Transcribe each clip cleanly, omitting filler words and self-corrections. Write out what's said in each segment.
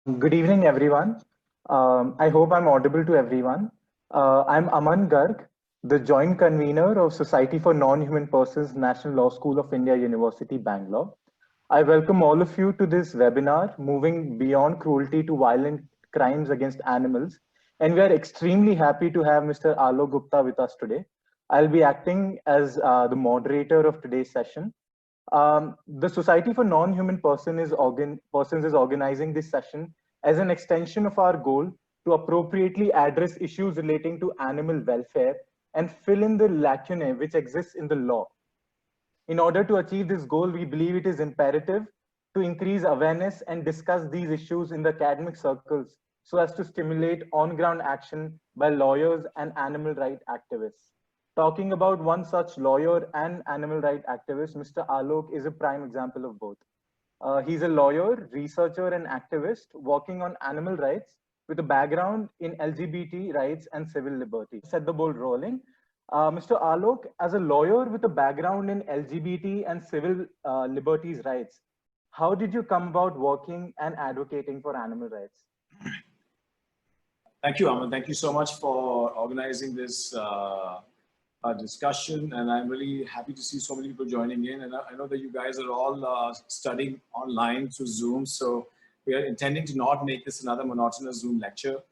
Good evening, everyone. I hope I'm audible to everyone. I'm Aman Garg, the joint convener of Society for Non-Human Persons, National Law School of India, University, Bangalore. I welcome all of you to this webinar, Moving Beyond Cruelty to Violent Crimes Against Animals. And we are extremely happy to have Mr. Alok Gupta with us today. I'll be acting as the moderator of today's session. The Society for Non-Human Persons is organizing this session as an extension of our goal to appropriately address issues relating to animal welfare and fill in the lacunae which exists in the law. In order to achieve this goal, we believe it is imperative to increase awareness and discuss these issues in the academic circles so as to stimulate on-ground action by lawyers and animal rights activists. Talking about one such lawyer and animal rights activist, Mr. Alok is a prime example of both. He's a lawyer, researcher, and activist working on animal rights with a background in LGBT rights and civil liberty. Set the ball rolling. Mr. Alok, as a lawyer with a background in LGBT and civil liberties rights, how did you come about working and advocating for animal rights? Thank you, Aman. Thank you so much for organizing this discussion, and I'm really happy to see so many people joining in. And I know that you guys are all studying online through Zoom, so we are intending to not make this another monotonous Zoom lecture.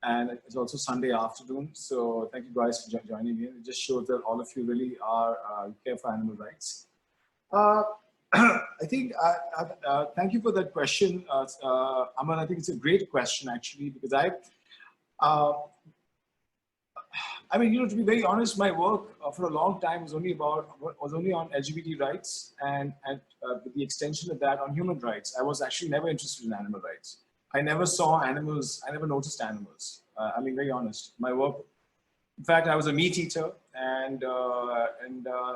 And it's also Sunday afternoon, so thank you guys for joining in. It just shows that all of you really are care for animal rights. I think, thank you for that question, Aman. I think it's a great question actually, because I mean, to be very honest, my work for a long time was only on LGBT rights and with the extension of that on human rights. I was actually never interested in animal rights. I never saw animals. I never noticed animals. I'm being very honest. My work, in fact, I was a meat eater,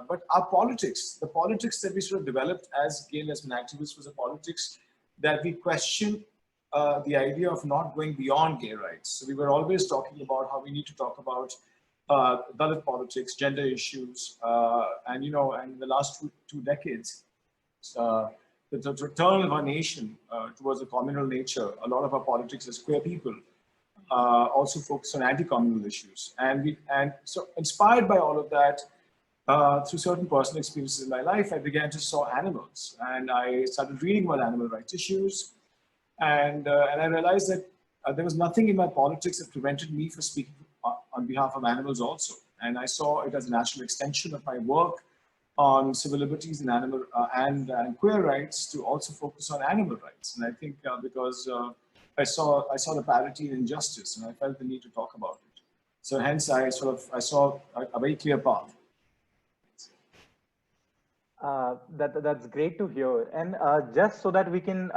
but our politics, the politics that we sort of developed as gay lesbian activists, was a politics that we questioned the idea of not going beyond gay rights. So we were always talking about how we need to talk about Dalit politics, gender issues, and in the last two decades, the return of our nation towards a communal nature. A lot of our politics as queer people also focus on anti-communal issues, and so inspired by all of that, through certain personal experiences in my life, I began to saw animals, and I started reading about animal rights issues, and I realized that there was nothing in my politics that prevented me from speaking on behalf of animals also. And I saw it as a natural extension of my work on civil liberties and animal and queer rights to also focus on animal rights. And I think because I saw the parity and injustice, and I felt the need to talk about it. So hence I saw a very clear path. That's great to hear. And just so that we can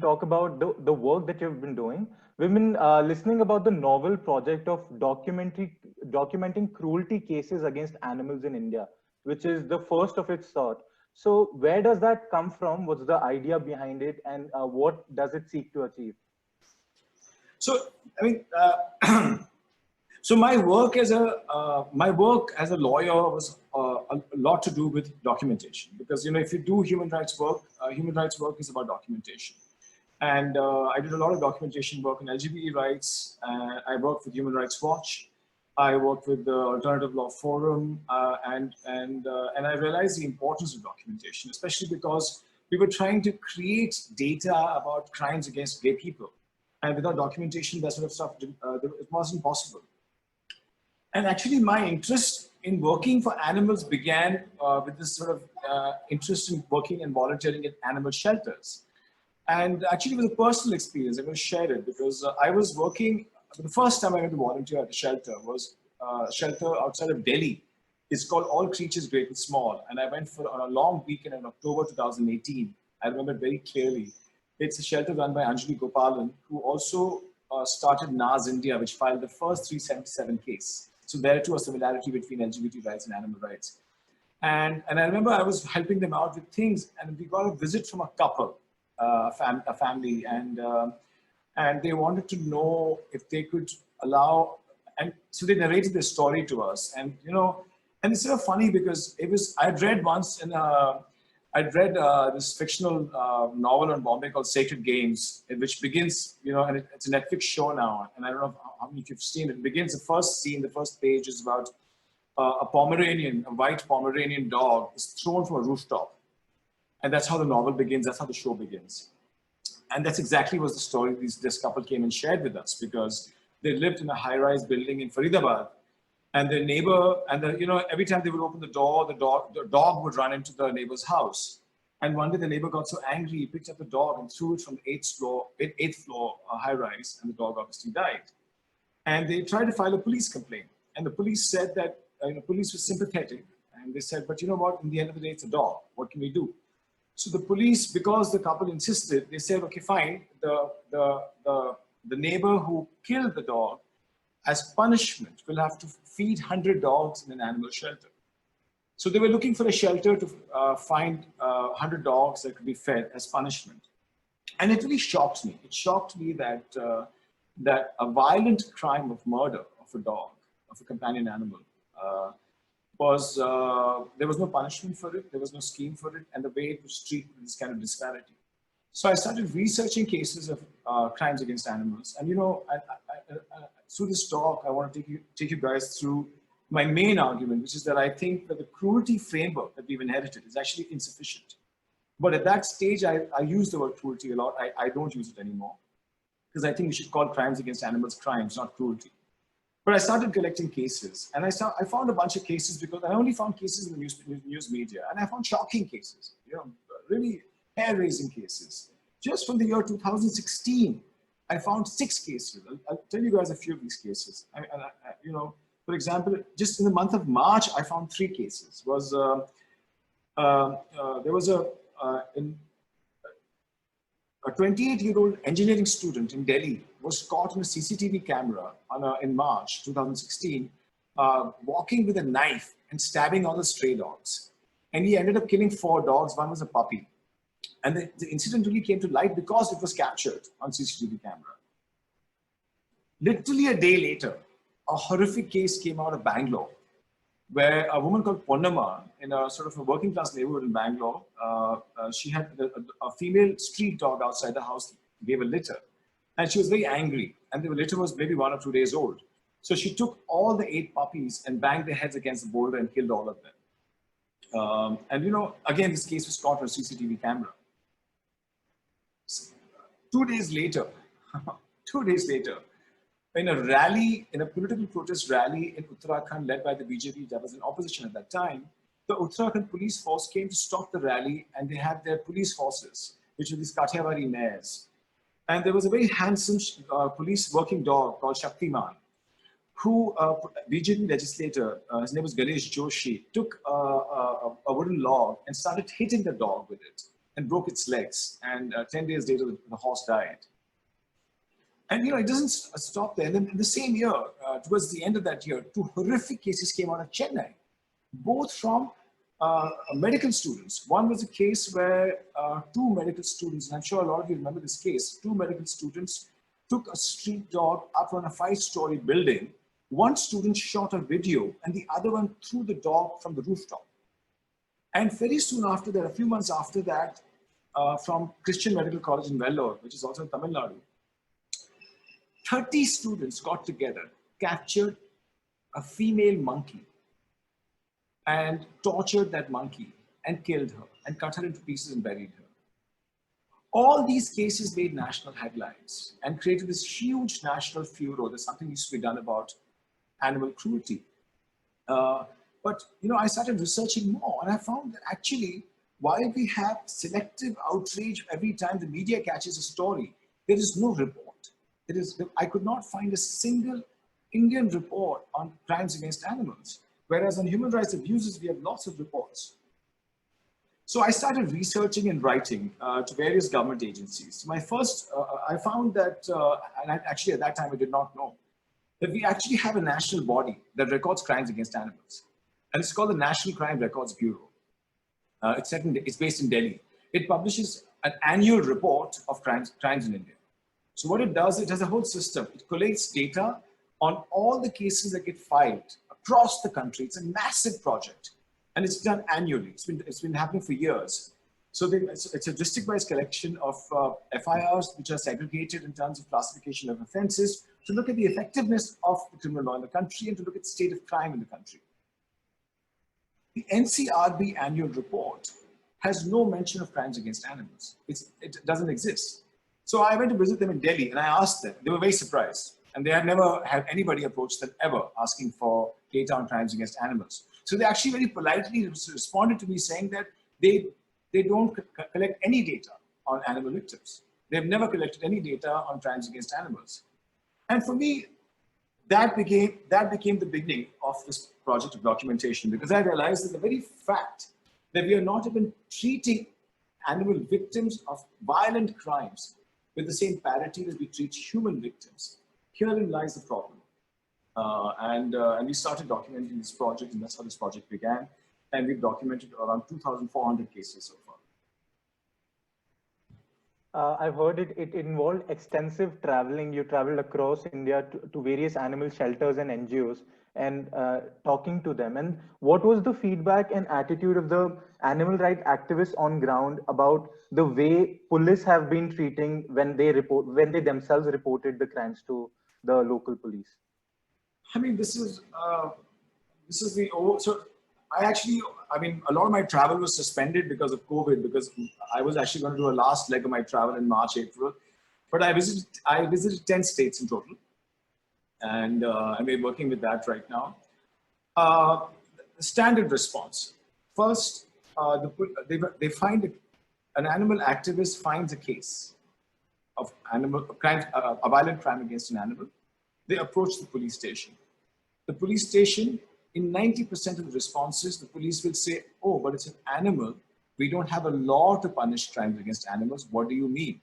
talk about the work that you've been doing. We've been listening about the novel project of documenting cruelty cases against animals in India, which is the first of its sort. So where does that come from? What's the idea behind it, and what does it seek to achieve? So, I mean, so my work as a lawyer was a lot to do with documentation, because if you do human rights work is about documentation. And I did a lot of documentation work on LGBT rights. I worked with Human Rights Watch. I worked with the Alternative Law Forum, and I realized the importance of documentation, especially because we were trying to create data about crimes against gay people, and without documentation, that sort of stuff it wasn't possible. And actually, my interest in working for animals began with this sort of interest in working and volunteering at animal shelters. And actually, it was a personal experience. I'm going to share it because I was working, the first time I went to volunteer at a shelter was a shelter outside of Delhi. It's called All Creatures Great and Small. And I went on a long weekend in October 2018. I remember it very clearly. It's a shelter run by Anjali Gopalan, who also started NAS India, which filed the first 377 case. So there too a similarity between LGBT rights and animal rights. And I remember I was helping them out with things, and we got a visit from a couple, a family, and they wanted to know if they could allow, and so they narrated their story to us. And and it's sort of funny because I had read once in I'd read this fictional novel on Bombay called Sacred Games, which begins, and it's a Netflix show now, and I don't know how many of you've seen it. It begins, the first scene, the first page is about a white Pomeranian dog is thrown from a rooftop. And that's how the novel begins, that's how the show begins. And that's exactly was the story this couple came and shared with us, because they lived in a high-rise building in Faridabad. And their neighbor, every time they would open the door, the dog would run into the neighbor's house. And one day the neighbor got so angry, he picked up the dog and threw it from the eighth floor high rise, and the dog obviously died. And they tried to file a police complaint. And the police said that, the police was sympathetic. And they said, but you know what, in the end of the day, it's a dog. What can we do? So the police, because the couple insisted, they said, okay, fine. The neighbor who killed the dog, as punishment, will have to feed 100 dogs in an animal shelter. So they were looking for a shelter to find 100 dogs that could be fed as punishment. And it really shocked me. It shocked me that, that a violent crime of murder of a dog, of a companion animal, there was no punishment for it, there was no scheme for it, and the way it was treated with this kind of disparity. So I started researching cases of crimes against animals. And through this talk, I want to take you guys through my main argument, which is that I think that the cruelty framework that we've inherited is actually insufficient. But at that stage, I use the word cruelty a lot. I don't use it anymore, because I think we should call crimes against animals crimes, not cruelty. But I started collecting cases, and I found a bunch of cases, because I only found cases in the news media, and I found shocking cases, really hair-raising cases. Just from the year 2016, I found 6 cases. I'll tell you guys a few of these cases. For example, just in the month of March, I found 3 cases. There was a 28-year-old engineering student in Delhi was caught on a CCTV camera in March 2016, walking with a knife and stabbing all the stray dogs. And he ended up killing 4 dogs. One was a puppy. And the incident really came to light because it was captured on CCTV camera. Literally a day later, a horrific case came out of Bangalore, where a woman called Ponnamma, in a sort of a working class neighborhood in Bangalore, she had a female street dog outside the house, gave a litter. And she was very angry. And the litter was maybe 1 or 2 days old. So she took all the 8 puppies and banged their heads against the boulder and killed all of them. Again, this case was caught on CCTV camera. 2 days later, 2 days later, in a rally, in a political protest rally in Uttarakhand led by the BJP that was in opposition at that time, the Uttarakhand police force came to stop the rally, and they had their police horses, which were these Kathiawari mares. And there was a very handsome police working dog called Shaktiman, who BJP legislator, his name was Ganesh Joshi, took a wooden log and started hitting the dog with it and broke its legs. And 10 days later, the horse died. And it doesn't stop there. And then in the same year, towards the end of that year, 2 horrific cases came out of Chennai, both from medical students. One was a case where 2 medical students, and I'm sure a lot of you remember this case, 2 medical students took a street dog up on a 5-story building. One student shot a video, and the other one threw the dog from the rooftop. And very soon after that, a few months after that, from Christian Medical College in Vellore, which is also in Tamil Nadu, 30 students got together, captured a female monkey, and tortured that monkey, and killed her, and cut her into pieces and buried her. All these cases made national headlines and created this huge national furor that something needs to be done about animal cruelty. But I started researching more, and I found that actually, while we have selective outrage every time the media catches a story, there is no report. I could not find a single Indian report on crimes against animals, whereas on human rights abuses, we have lots of reports. So I started researching and writing to various government agencies. My first, I found that, and actually at that time I did not know, that we actually have a national body that records crimes against animals. And it's called the National Crime Records Bureau. It's based in Delhi. It publishes an annual report of crimes in India. So what it does, it has a whole system. It collates data on all the cases that get filed across the country. It's a massive project, and it's done annually. It's been happening for years. So it's a district-wise collection of FIRs, which are segregated in terms of classification of offenses, to look at the effectiveness of the criminal law in the country and to look at the state of crime in the country. The NCRB annual report has no mention of crimes against animals. It doesn't exist. So I went to visit them in Delhi and I asked them. They were very surprised. And they had never had anybody approach them ever asking for data on crimes against animals. So they actually very politely responded to me saying that they don't collect any data on animal victims. They've never collected any data on crimes against animals. And for me, that became the beginning of this project of documentation, because I realized that the very fact that we are not even treating animal victims of violent crimes with the same parity that we treat human victims, herein lies the problem. And we started documenting this project, and that's how this project began. And we've documented around 2,400 cases so far. I've heard it involved extensive traveling. You traveled across India to various animal shelters and NGOs and talking to them. And what was the feedback and attitude of the animal rights activists on ground about the way police have been treating when they themselves reported the crimes to the local police? I mean, this is so I mean, a lot of my travel was suspended because of COVID, because I was actually going to do a last leg of my travel in March, April. But I visited 10 states in total. And we're working with that right now. The standard response. First, they find an animal activist finds a case of a violent crime against an animal. They approach the police station. The police station, in 90% of the responses, the police will say, oh, but it's an animal. We don't have a law to punish crimes against animals. What do you mean?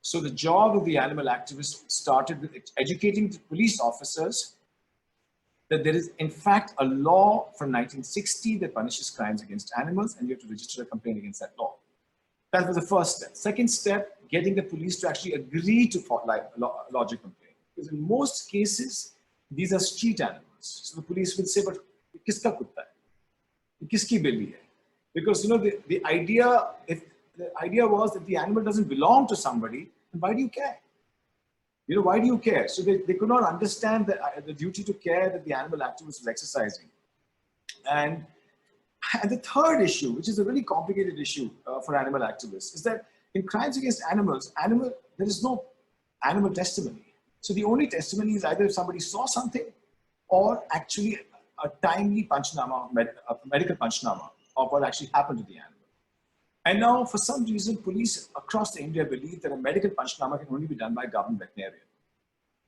So the job of the animal activist started with educating the police officers that there is, in fact, a law from 1960 that punishes crimes against animals, and you have to register a complaint against that law. That was the first step. Second step, getting the police to actually agree to lodge a complaint. Because in most cases, these are street animals. So the police will say, but kiska kutta hai? Kiski billi hai? Because the idea was that the animal doesn't belong to somebody, then why do you care? Why do you care? So they could not understand the duty to care that the animal activist was exercising. And the third issue, which is a really complicated issue for animal activists, is that in crimes against animals, there is no animal testimony. So the only testimony is either if somebody saw something or actually a timely panchnama, a medical panchnama of what actually happened to the animal. And now, for some reason, police across India believe that a medical panchnama can only be done by a government veterinarian.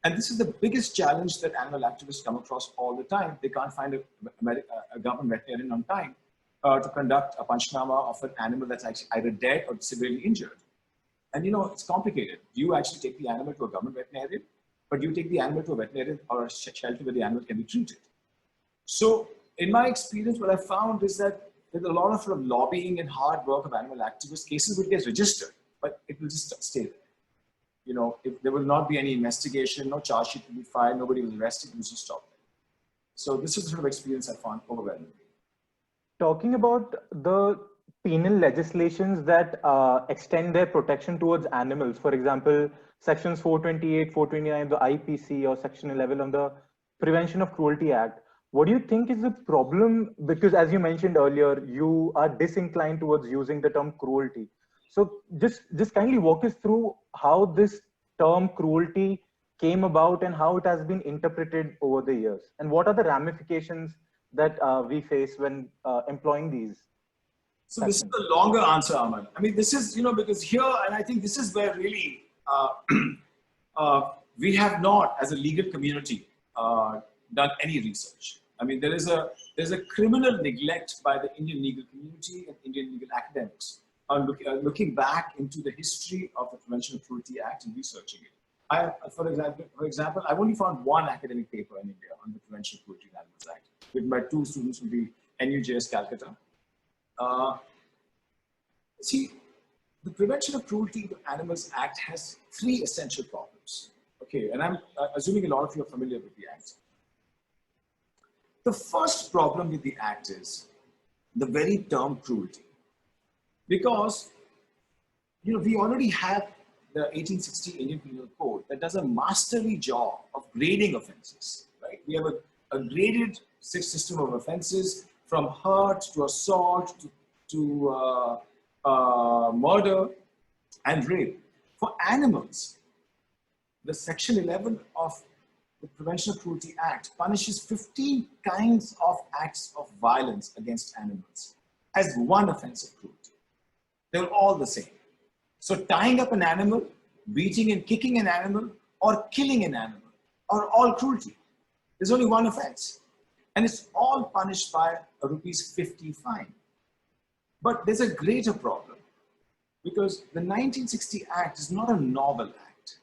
And this is the biggest challenge that animal activists come across all the time. They can't find a government veterinarian on time to conduct a panchnama of an animal that's actually either dead or severely injured. And it's complicated. Do you actually take the animal to a government veterinarian? But you take the animal to a veterinarian or a shelter where the animal can be treated. So in my experience, what I found is that there's a lot of sort of lobbying and hard work of animal activists. Cases will get registered, but it will just stay there. If there will not be any investigation, no charge sheet will be filed, nobody will arrested, it will just stop there. So this is the sort of experience I found overwhelming. Talking about the penal legislations that extend their protection towards animals, for example, sections 428, 429 of the IPC or section 11 of the Prevention of Cruelty Act, what do you think is the problem? Because as you mentioned earlier, you are disinclined towards using the term cruelty. So just kindly walk us through how this term cruelty came about and how it has been interpreted over the years. And what are the ramifications that we face when employing these? So this is the longer answer, Aman. I mean, this is, because here, and I think this is where really we have not, as a legal community, done any research. I mean, there's a criminal neglect by the Indian legal community and Indian legal academics on looking back into the history of the Prevention of Cruelty Act and researching it. For example, I've only found one academic paper in India on the Prevention of Cruelty in Animals Act, written by two students from the NUJS Calcutta. See, the Prevention of Cruelty to Animals Act has three essential problems. Okay, and I'm assuming a lot of you are familiar with the Act. The first problem with the Act is the very term cruelty. because we already have the 1860 Indian Penal Code that does a masterly job of grading offenses, right? We have a graded system of offenses from hurt to assault to murder and rape. For animals, the Section 11 of the Prevention of Cruelty Act punishes 15 kinds of acts of violence against animals as one offense of cruelty. They're all the same. So tying up an animal, beating and kicking an animal, or killing an animal are all cruelty. There's only one offense. And it's all punished by a ₹50 fine. But there's a greater problem, because the 1960 Act is not a novel act.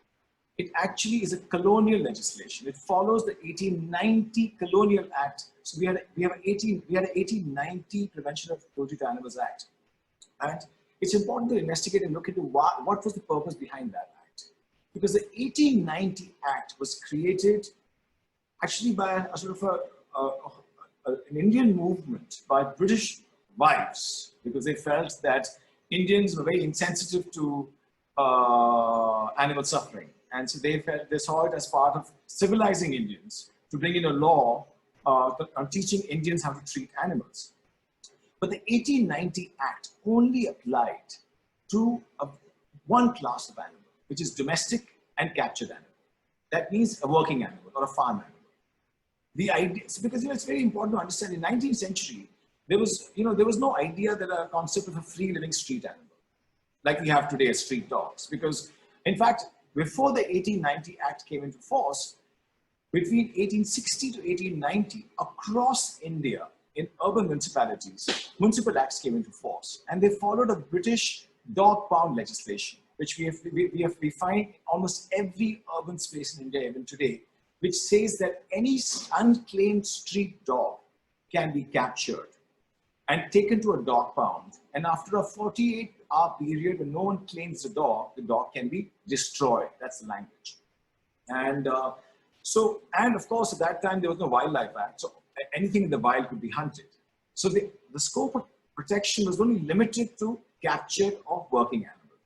It actually is a colonial legislation. It follows the 1890 Colonial Act. So we had an 1890 Prevention of Cruelty to Animals Act. And it's important to investigate and look into what was the purpose behind that act. Because the 1890 Act was created actually by a sort of an Indian movement by British wives, because they felt that Indians were very insensitive to animal suffering. And so they saw it as part of civilizing Indians to bring in a law on teaching Indians how to treat animals. But the 1890 Act only applied to one class of animal, which is domestic and captured animal. That means a working animal or a farm animal. The idea, because it's very important to understand, in the 19th century, there was no idea that a concept of a free living street animal, like we have today as street dogs. Because in fact, before the 1890 Act came into force, between 1860 to 1890, across India, in urban municipalities, municipal acts came into force, and they followed a British dog pound legislation, which we find in almost every urban space in India even today, which says that any unclaimed street dog can be captured and taken to a dog pound, and after a 48-hour period when no one claims the dog can be destroyed. That's the language. And and of course at that time there was no Wildlife Act, so anything in the wild could be hunted. So the scope of protection was only limited to captured or working animals.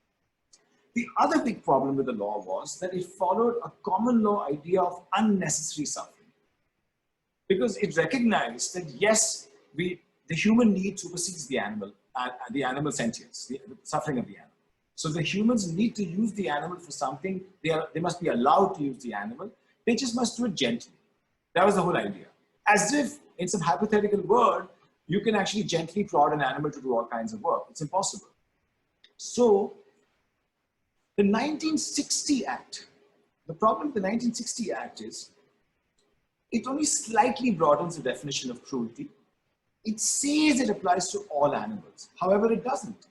The other big problem with the law was that it followed a common law idea of unnecessary suffering, because it recognized that yes, the human need supersedes the animal sentience, the suffering of the animal. So the humans need to use the animal for something. They must be allowed to use the animal. They just must do it gently. That was the whole idea. As if in some hypothetical world, you can actually gently prod an animal to do all kinds of work. It's impossible. So the 1960 Act, the problem with the 1960 Act is it only slightly broadens the definition of cruelty. It says it applies to all animals. However, it doesn't,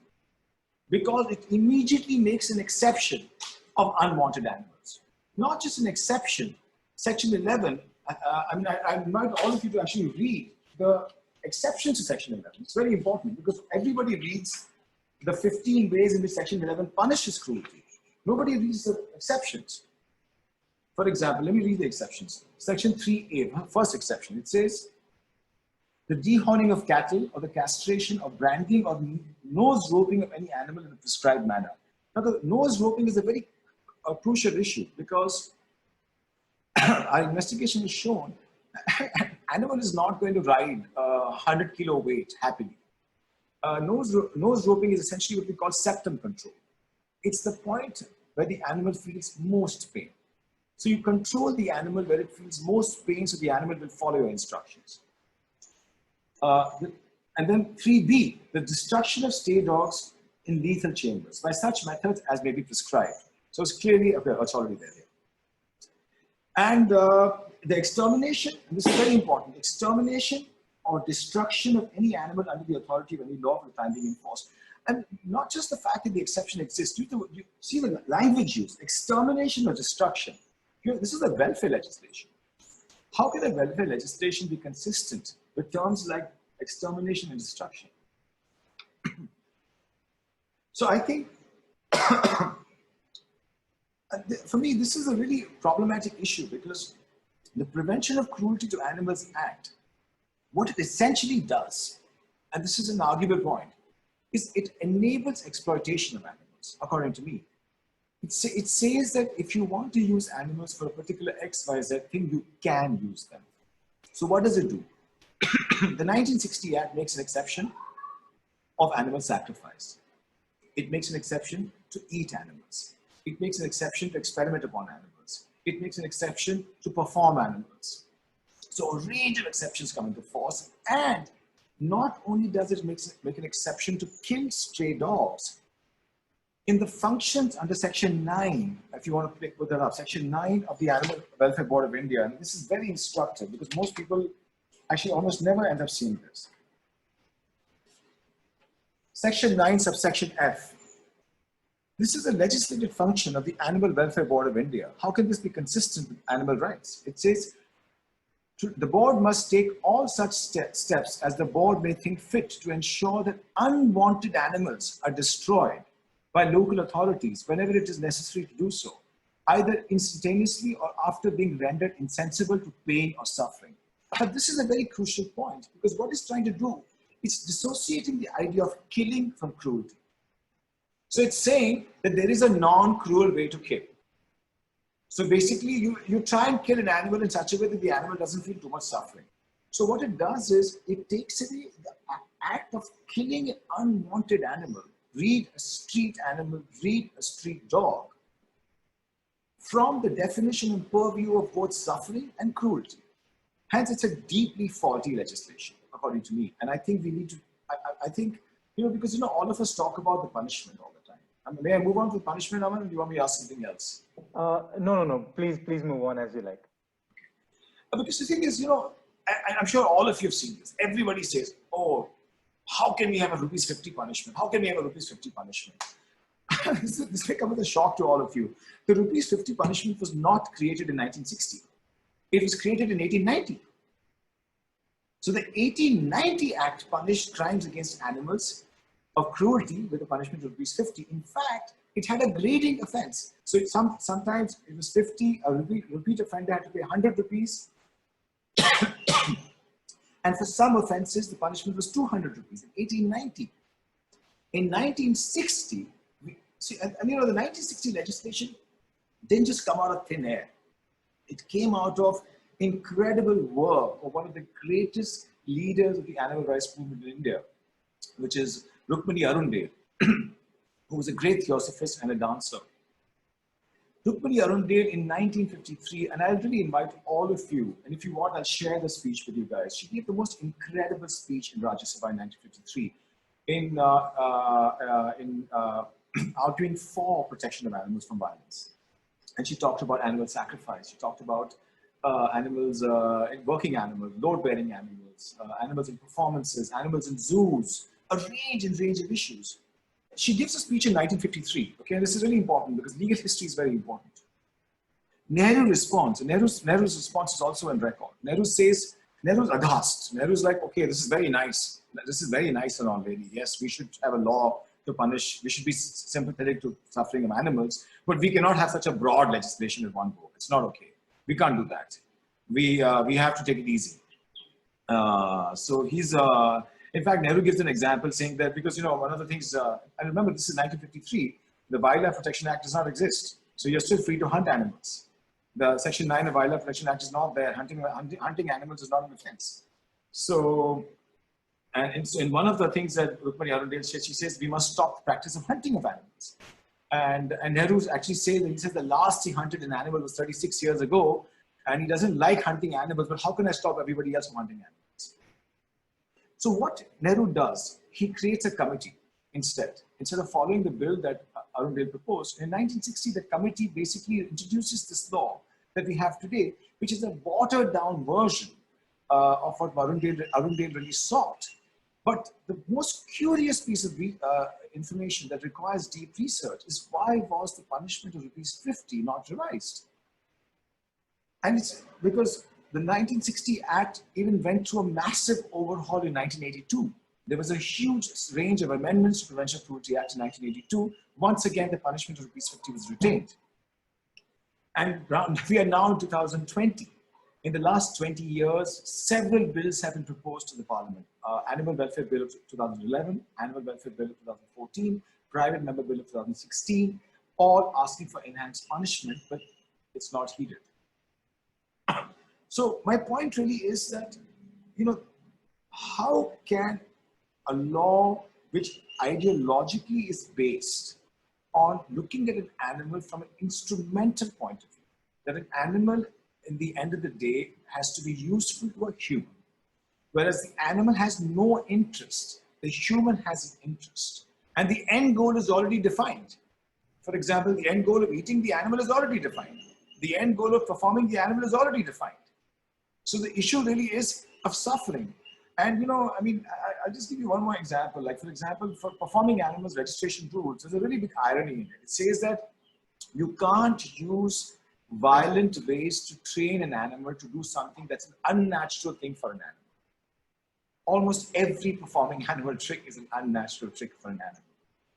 because it immediately makes an exception of unwanted animals. Not just an exception. Section 11, I invite all of you to actually read the exceptions to Section 11. It's very important, because everybody reads the 15 ways in which Section 11 punishes cruelty. Nobody reads the exceptions. For example, let me read the exceptions. Section 3A, first exception, it says, the dehorning of cattle or the castration or branding or nose roping of any animal in a prescribed manner. Now, the nose roping is a very crucial issue, because our investigation has shown an animal is not going to ride a 100-kilo weight happily. Nose roping is essentially what we call septum control. It's the point where the animal feels most pain. So you control the animal where it feels most pain, so the animal will follow your instructions. And then 3B, the destruction of stray dogs in lethal chambers by such methods as may be prescribed. So it's clearly, okay, it's already there. And the extermination, and this is very important, extermination or destruction of any animal under the authority of any law for the time being enforced. And not just the fact that the exception exists, you see the language used, extermination or destruction. This is a welfare legislation. How can a welfare legislation be consistent with terms like extermination and destruction? So I think, for me, this is a really problematic issue, because the Prevention of Cruelty to Animals Act, what it essentially does, and this is an arguable point, is it enables exploitation of animals, according to me. It says that if you want to use animals for a particular XYZ thing, you can use them. So what does it do? The 1960 Act makes an exception of animal sacrifice. It makes an exception to eat animals. It makes an exception to experiment upon animals. It makes an exception to perform animals. So a range of exceptions come into force, and not only does it make an exception to kill stray dogs, in the functions under Section 9, if you want to put that up, Section 9 of the Animal Welfare Board of India, and this is very instructive because most people actually almost never end up seeing this. Section 9, subsection F. This is a legislative function of the Animal Welfare Board of India. How can this be consistent with animal rights? It says, the board must take all such steps as the board may think fit to ensure that unwanted animals are destroyed by local authorities whenever it is necessary to do so, either instantaneously or after being rendered insensible to pain or suffering. But this is a very crucial point, because what it's trying to do is dissociating the idea of killing from cruelty. So it's saying that there is a non-cruel way to kill. So basically, you try and kill an animal in such a way that the animal doesn't feel too much suffering. So what it does is, it takes away the act of killing an unwanted animal, read a street animal, read a street dog, from the definition and purview of both suffering and cruelty. Hence, it's a deeply faulty legislation, according to me. And I think we need to, I think, because, all of us talk about the punishment all the time. May I move on to the punishment, Aman, or do you want me to ask something else? No. Please move on as you like. Because the thing is, I'm sure all of you have seen this. Everybody says, oh, how can we have a rupees 50 punishment? How can we have a rupees 50 punishment? This may come as a shock to all of you. The rupees 50 punishment was not created in 1960. It was created in 1890. So the 1890 Act punished crimes against animals of cruelty with a punishment of rupees 50. In fact, it had a grading offense. So sometimes it was 50, a repeat offender had to pay 100 rupees. And for some offenses, the punishment was 200 rupees in 1890. In 1960, the 1960 legislation didn't just come out of thin air. It came out of incredible work of one of the greatest leaders of the animal rights movement in India, which is Rukmani Arundale, who was a great theosophist and a dancer. Rukmani Arundale in 1953, and I'll really invite all of you, and if you want, I'll share the speech with you guys. She gave the most incredible speech in Rajya Sabha in 1953 arguing for protection of animals from violence. And she talked about animal sacrifice. She talked about animals, working animals, load-bearing animals, animals in performances, animals in zoos, a range of issues. She gives a speech in 1953, okay, and this is really important because legal history is very important. Nehru responds, and Nehru's response is also in record. Nehru's aghast. Nehru's like, okay, this is very nice. This is very nice and all, lady. Yes, we should have a law to punish, we should be sympathetic to suffering of animals, but we cannot have such a broad legislation in one go. It's not okay. We can't do that. We have to take it easy. So he's, in fact, Nehru gives an example saying that because, one of the things, I remember this is 1953, the Wildlife Protection Act does not exist. So you're still free to hunt animals. The Section 9 of Wildlife Protection Act is not there. Hunting animals is not an offense. So, and in one of the things that Rukmani Arundale says, she says, we must stop the practice of hunting of animals. And Nehru actually says, he says the last he hunted an animal was 36 years ago, and he doesn't like hunting animals, but how can I stop everybody else from hunting animals? So what Nehru does, he creates a committee instead of following the bill that Arundale proposed. In 1960, the committee basically introduces this law that we have today, which is a watered down version of what Arundale really sought. But the most curious piece of information that requires deep research is why was the punishment of rupees 50 not revised? And it's because the 1960 Act even went through a massive overhaul in 1982. There was a huge range of amendments to Prevention of Cruelty Act in 1982. Once again, the punishment of rupees 50 was retained. And we are now in 2020. In the last 20 years, several bills have been proposed to the Parliament. Animal Welfare Bill of 2011, Animal Welfare Bill of 2014, Private Member Bill of 2016, all asking for enhanced punishment, but it's not heeded. So my point really is that, how can a law which ideologically is based on looking at an animal from an instrumental point of view, that an animal in the end of the day has to be useful to a human, whereas the animal has no interest, the human has an interest, and the end goal is already defined. For example, the end goal of eating the animal is already defined. The end goal of performing the animal is already defined. So the issue really is of suffering. And I'll just give you one more example. Like, for example, for performing animals registration rules, there's a really big irony in it. It says that you can't use violent ways to train an animal to do something that's an unnatural thing for an animal. Almost every performing animal trick is an unnatural trick for an animal.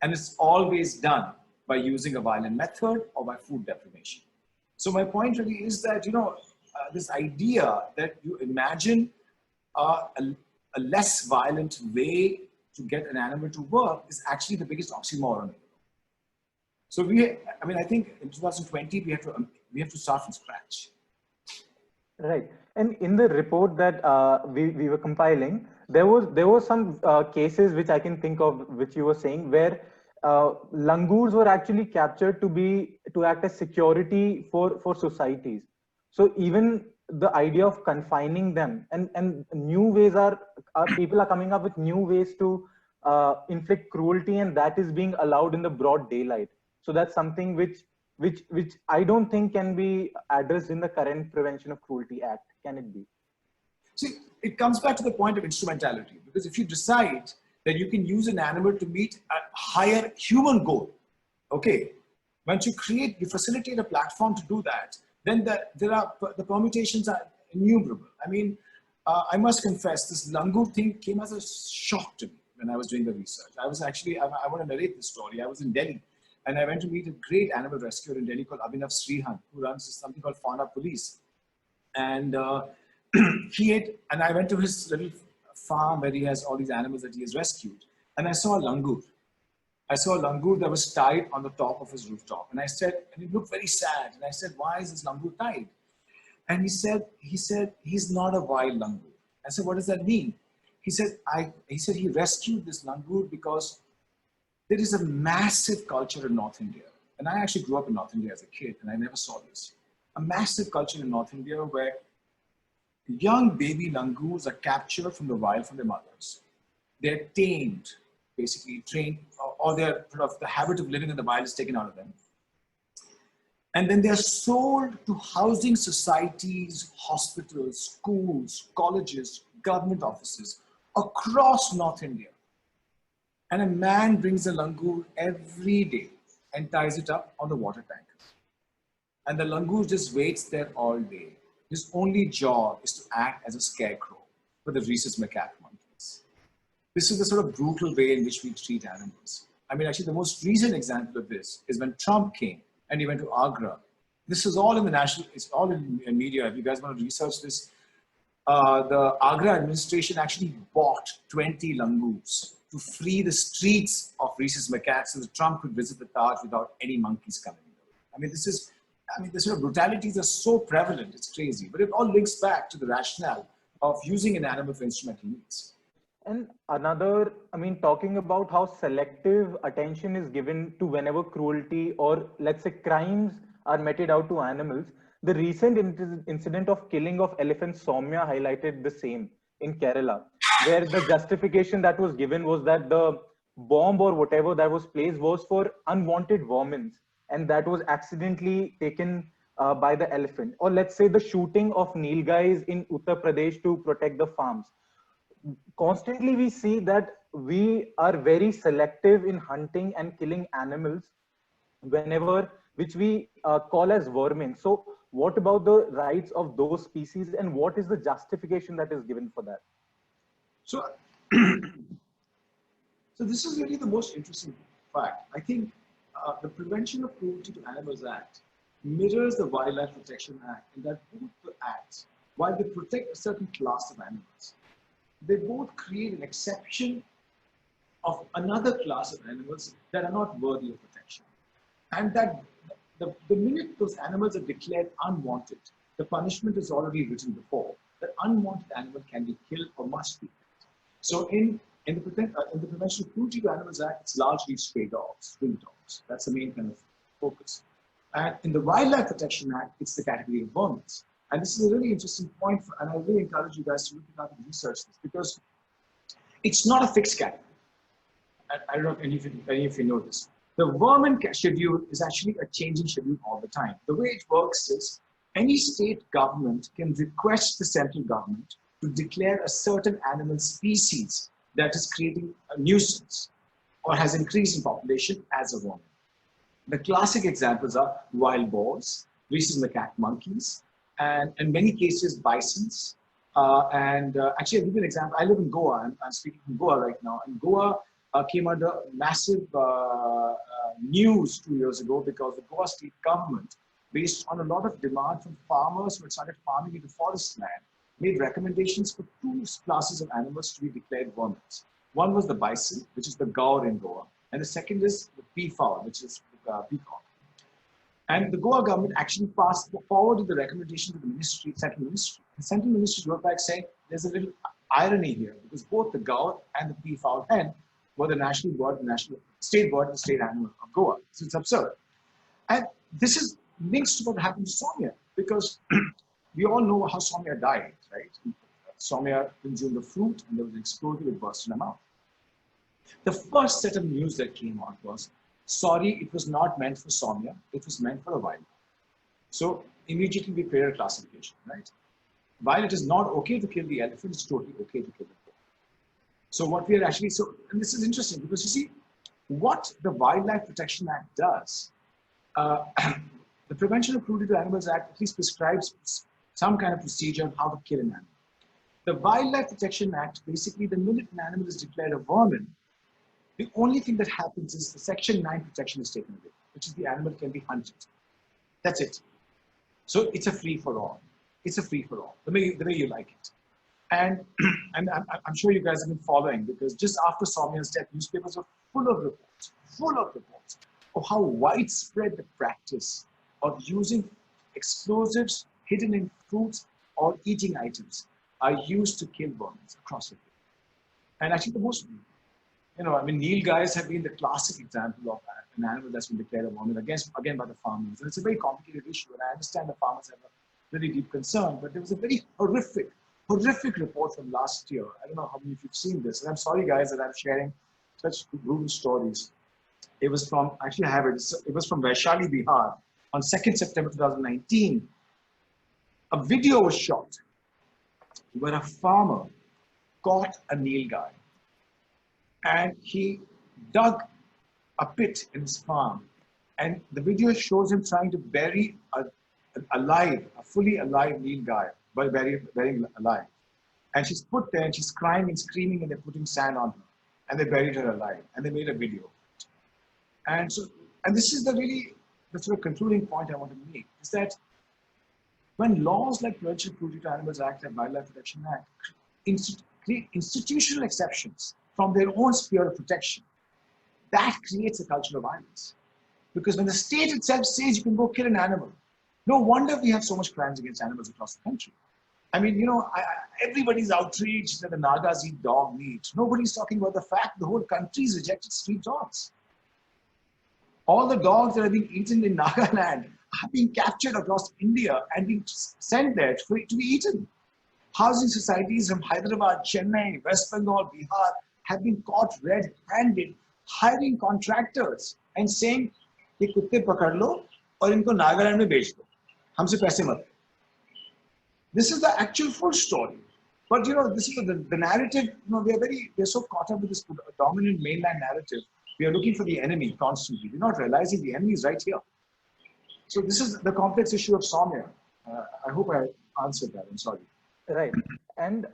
And it's always done by using a violent method or by food deprivation. So my point really is that, this idea that you imagine a less violent way to get an animal to work is actually the biggest oxymoron. So I think in 2020, we have to start from scratch. Right. And in the report that we were compiling, there was some cases which I can think of, which you were saying, where langurs were actually captured to act as security for societies. So even the idea of confining them and new ways people are coming up with new ways to inflict cruelty, and that is being allowed in the broad daylight. So that's something which I don't think can be addressed in the current Prevention of Cruelty Act. Can it be? See, it comes back to the point of instrumentality, because if you decide that you can use an animal to meet a higher human goal, okay, once you facilitate a platform to do that, then the permutations are innumerable. I mean, I must confess, this langur thing came as a shock to me when I was doing the research. I want to narrate this story. I was in Delhi, and I went to meet a great animal rescuer in Delhi called Abhinav Srihan, who runs something called Fauna Police. And and I went to his little farm where he has all these animals that he has rescued. And I saw a langur. I saw a langur that was tied on the top of his rooftop. And I said, and he looked very sad. And I said, why is this langur tied? And he said, he's not a wild langur. I said, what does that mean? He said, he rescued this langur because there is a massive culture in North India. And I actually grew up in North India as a kid, and I never saw this. A massive culture in North India where young baby langurs are captured from the wild from their mothers. They're tamed, basically trained, or their sort of the habit of living in the wild is taken out of them. And then they're sold to housing societies, hospitals, schools, colleges, government offices across North India. And a man brings a langur every day and ties it up on the water tank. And the langur just waits there all day. His only job is to act as a scarecrow for the rhesus macaque monkeys. This is the sort of brutal way in which we treat animals. I mean, actually, the most recent example of this is when Trump came and he went to Agra. This is all in the national, it's all in media. If you guys want to research this, the Agra administration actually bought 20 langurs to free the streets of rhesus macaques so that Trump could visit the Taj without any monkeys coming. I mean, the sort of brutalities are so prevalent, it's crazy. But it all links back to the rationale of using an animal for instrumental needs. And another, talking about how selective attention is given to whenever cruelty or, let's say, crimes are meted out to animals, the recent incident of killing of elephant Soumya highlighted the same in Kerala, where the justification that was given was that the bomb or whatever that was placed was for unwanted vermin, and that was accidentally taken by the elephant. Or let's say the shooting of nilgais in Uttar Pradesh to protect the farms. Constantly we see that we are very selective in hunting and killing animals which we call as vermin. So what about the rights of those species, and what is the justification that is given for that? So, so this is really the most interesting fact. I think the Prevention of Cruelty to Animals Act mirrors the Wildlife Protection Act, in that both the acts while they protect a certain class of animals, they both create an exception of another class of animals that are not worthy of protection. And that the minute those animals are declared unwanted, the punishment is already written before. That unwanted animal can be killed or must be killed. So in the Prevention of Cruelty to Animals Act, it's largely stray dogs, street dogs. That's the main kind of focus. And in the Wildlife Protection Act, it's the category of vermin. And this is a really interesting point, and I really encourage you guys to look it up and research this, because it's not a fixed category. I don't know if any of you know this. The vermin schedule is actually a changing schedule all the time. The way it works is any state government can request the central government to declare a certain animal species that is creating a nuisance or has increased in population as a vermin. The classic examples are wild boars, rhesus macaque monkeys, and in many cases bisons. Actually, I'll give you an example. I live in Goa. I'm speaking from Goa right now. And Goa came under massive news 2 years ago because the Goa state government, based on a lot of demand from farmers who had started farming into forest land, made recommendations for two classes of animals to be declared vermin. One was the bison, which is the gaur in Goa, and the second is the peafowl, which is the peacock. And the Goa government actually forwarded the recommendation to the ministry, central ministry. The central ministry wrote back saying there's a little irony here because both the gaur and the peafowl hen were the national bird, the state bird, the state animal of Goa. So it's absurd. And this is links to what happened to Soumya, because we all know how Soumya died, right? Soumya consumed the fruit and there was an explosion, it burst in her mouth. The first set of news that came out was, sorry, it was not meant for Soumya, it was meant for a wildlife. So immediately we created a classification, right? While it is not okay to kill the elephant, it's totally okay to kill the boar. So what we are actually, and this is interesting because you see, what the Wildlife Protection Act does, the Prevention of Cruelty to Animals Act at least prescribes some kind of procedure on how to kill an animal. The Wildlife Protection Act, basically the minute an animal is declared a vermin, the only thing that happens is the Section 9 protection is taken away, which is the animal can be hunted. That's it. So it's a free-for-all. It's a free-for-all, the way you like it. And I'm sure you guys have been following, because just after Soumya's death, newspapers were full of reports of how widespread the practice of using explosives hidden in fruits or eating items are used to kill vermin across the globe. And actually the most, nilgais have been the classic example of an animal that's been declared a vermin again by the farmers. And it's a very complicated issue, and I understand the farmers have a really deep concern, but there was a very horrific report from last year. I don't know how many of you've seen this, and I'm sorry guys that I'm sharing such brutal stories. It was from, actually I have it, it was from Vaishali, Bihar on 2nd September 2019. A video was shot where a farmer caught a nilgai and he dug a pit in his farm, and the video shows him trying to bury a fully alive nilgai, but very alive. And she's put there and she's crying and screaming, and they're putting sand on her, and they buried her alive, and they made a video. And this is the sort of concluding point I want to make, is that when laws like Prevention of Cruelty to Animals Act and Wildlife Protection Act create institutional exceptions from their own sphere of protection, that creates a culture of violence. Because when the state itself says you can go kill an animal, no wonder we have so much crimes against animals across the country. I mean, everybody's outraged that the Nagas eat dog meat. Nobody's talking about the fact the whole country's rejected street dogs. All the dogs that are being eaten in Nagaland are being captured across India and being sent there to be eaten. Housing societies from Hyderabad, Chennai, West Bengal, Bihar have been caught red-handed hiring contractors and saying, "Ye kutte pakad lo aur inko Nagaland mein bech do. Humse paise mat." This is the actual full story. But this is the narrative. We're so caught up with this dominant mainland narrative. We are looking for the enemy constantly. We're not realizing the enemy is right here. So this is the complex issue of Soumya. I hope I answered that. I'm sorry. Right. And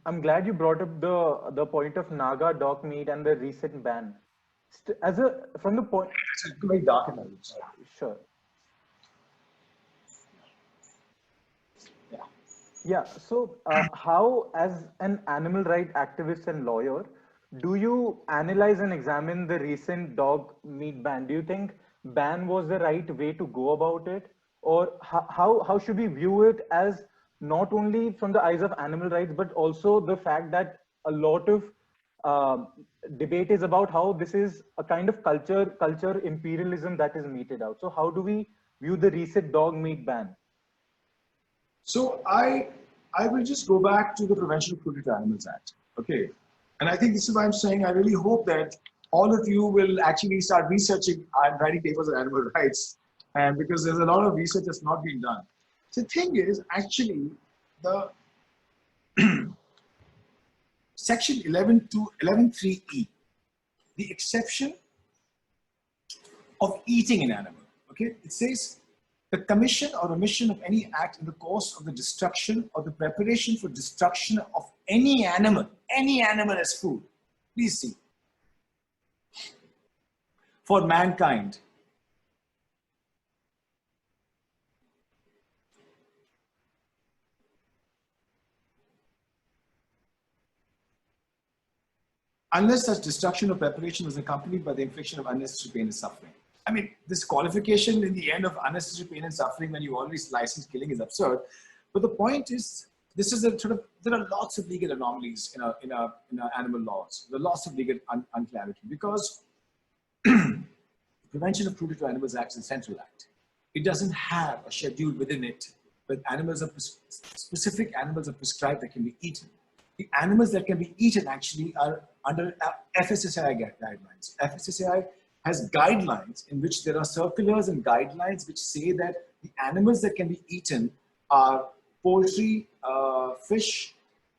I'm glad you brought up the point of Naga dog meat and the recent ban. From the point. It's very dark in that. Sure. Yeah. Yeah. So, how, as an animal right activist and lawyer, do you analyze and examine the recent dog meat ban? Do you think ban was the right way to go about it, or how should we view it as not only from the eyes of animal rights, but also the fact that a lot of um debate is about how this is a kind of culture imperialism that is meted out. So, how do we view the recent dog meat ban? So I will just go back to the Prevention of Cruelty to Animals Act. Okay. And I think this is why I'm saying I really hope that all of you will actually start researching and writing papers on animal rights. And because there's a lot of research that's not being done. So the thing is, actually, the section 11 to 11.3e, the exception of eating an animal. Okay, it says the commission or omission of any act in the course of the destruction or the preparation for destruction of any animal as food. Please see. For mankind. Unless such destruction or preparation was accompanied by the infliction of unnecessary pain and suffering. I mean, this qualification in the end of unnecessary pain and suffering when you already license killing is absurd. But the point is, this is a sort of, there are lots of legal anomalies in our animal laws. There are lots of legal unclarity because the Prevention of Cruelty to Animals Act is a central act. It doesn't have a schedule within it, but specific animals are prescribed that can be eaten. The animals that can be eaten actually are under FSSAI guidelines. FSSAI has guidelines in which there are circulars and guidelines which say that the animals that can be eaten are poultry, fish,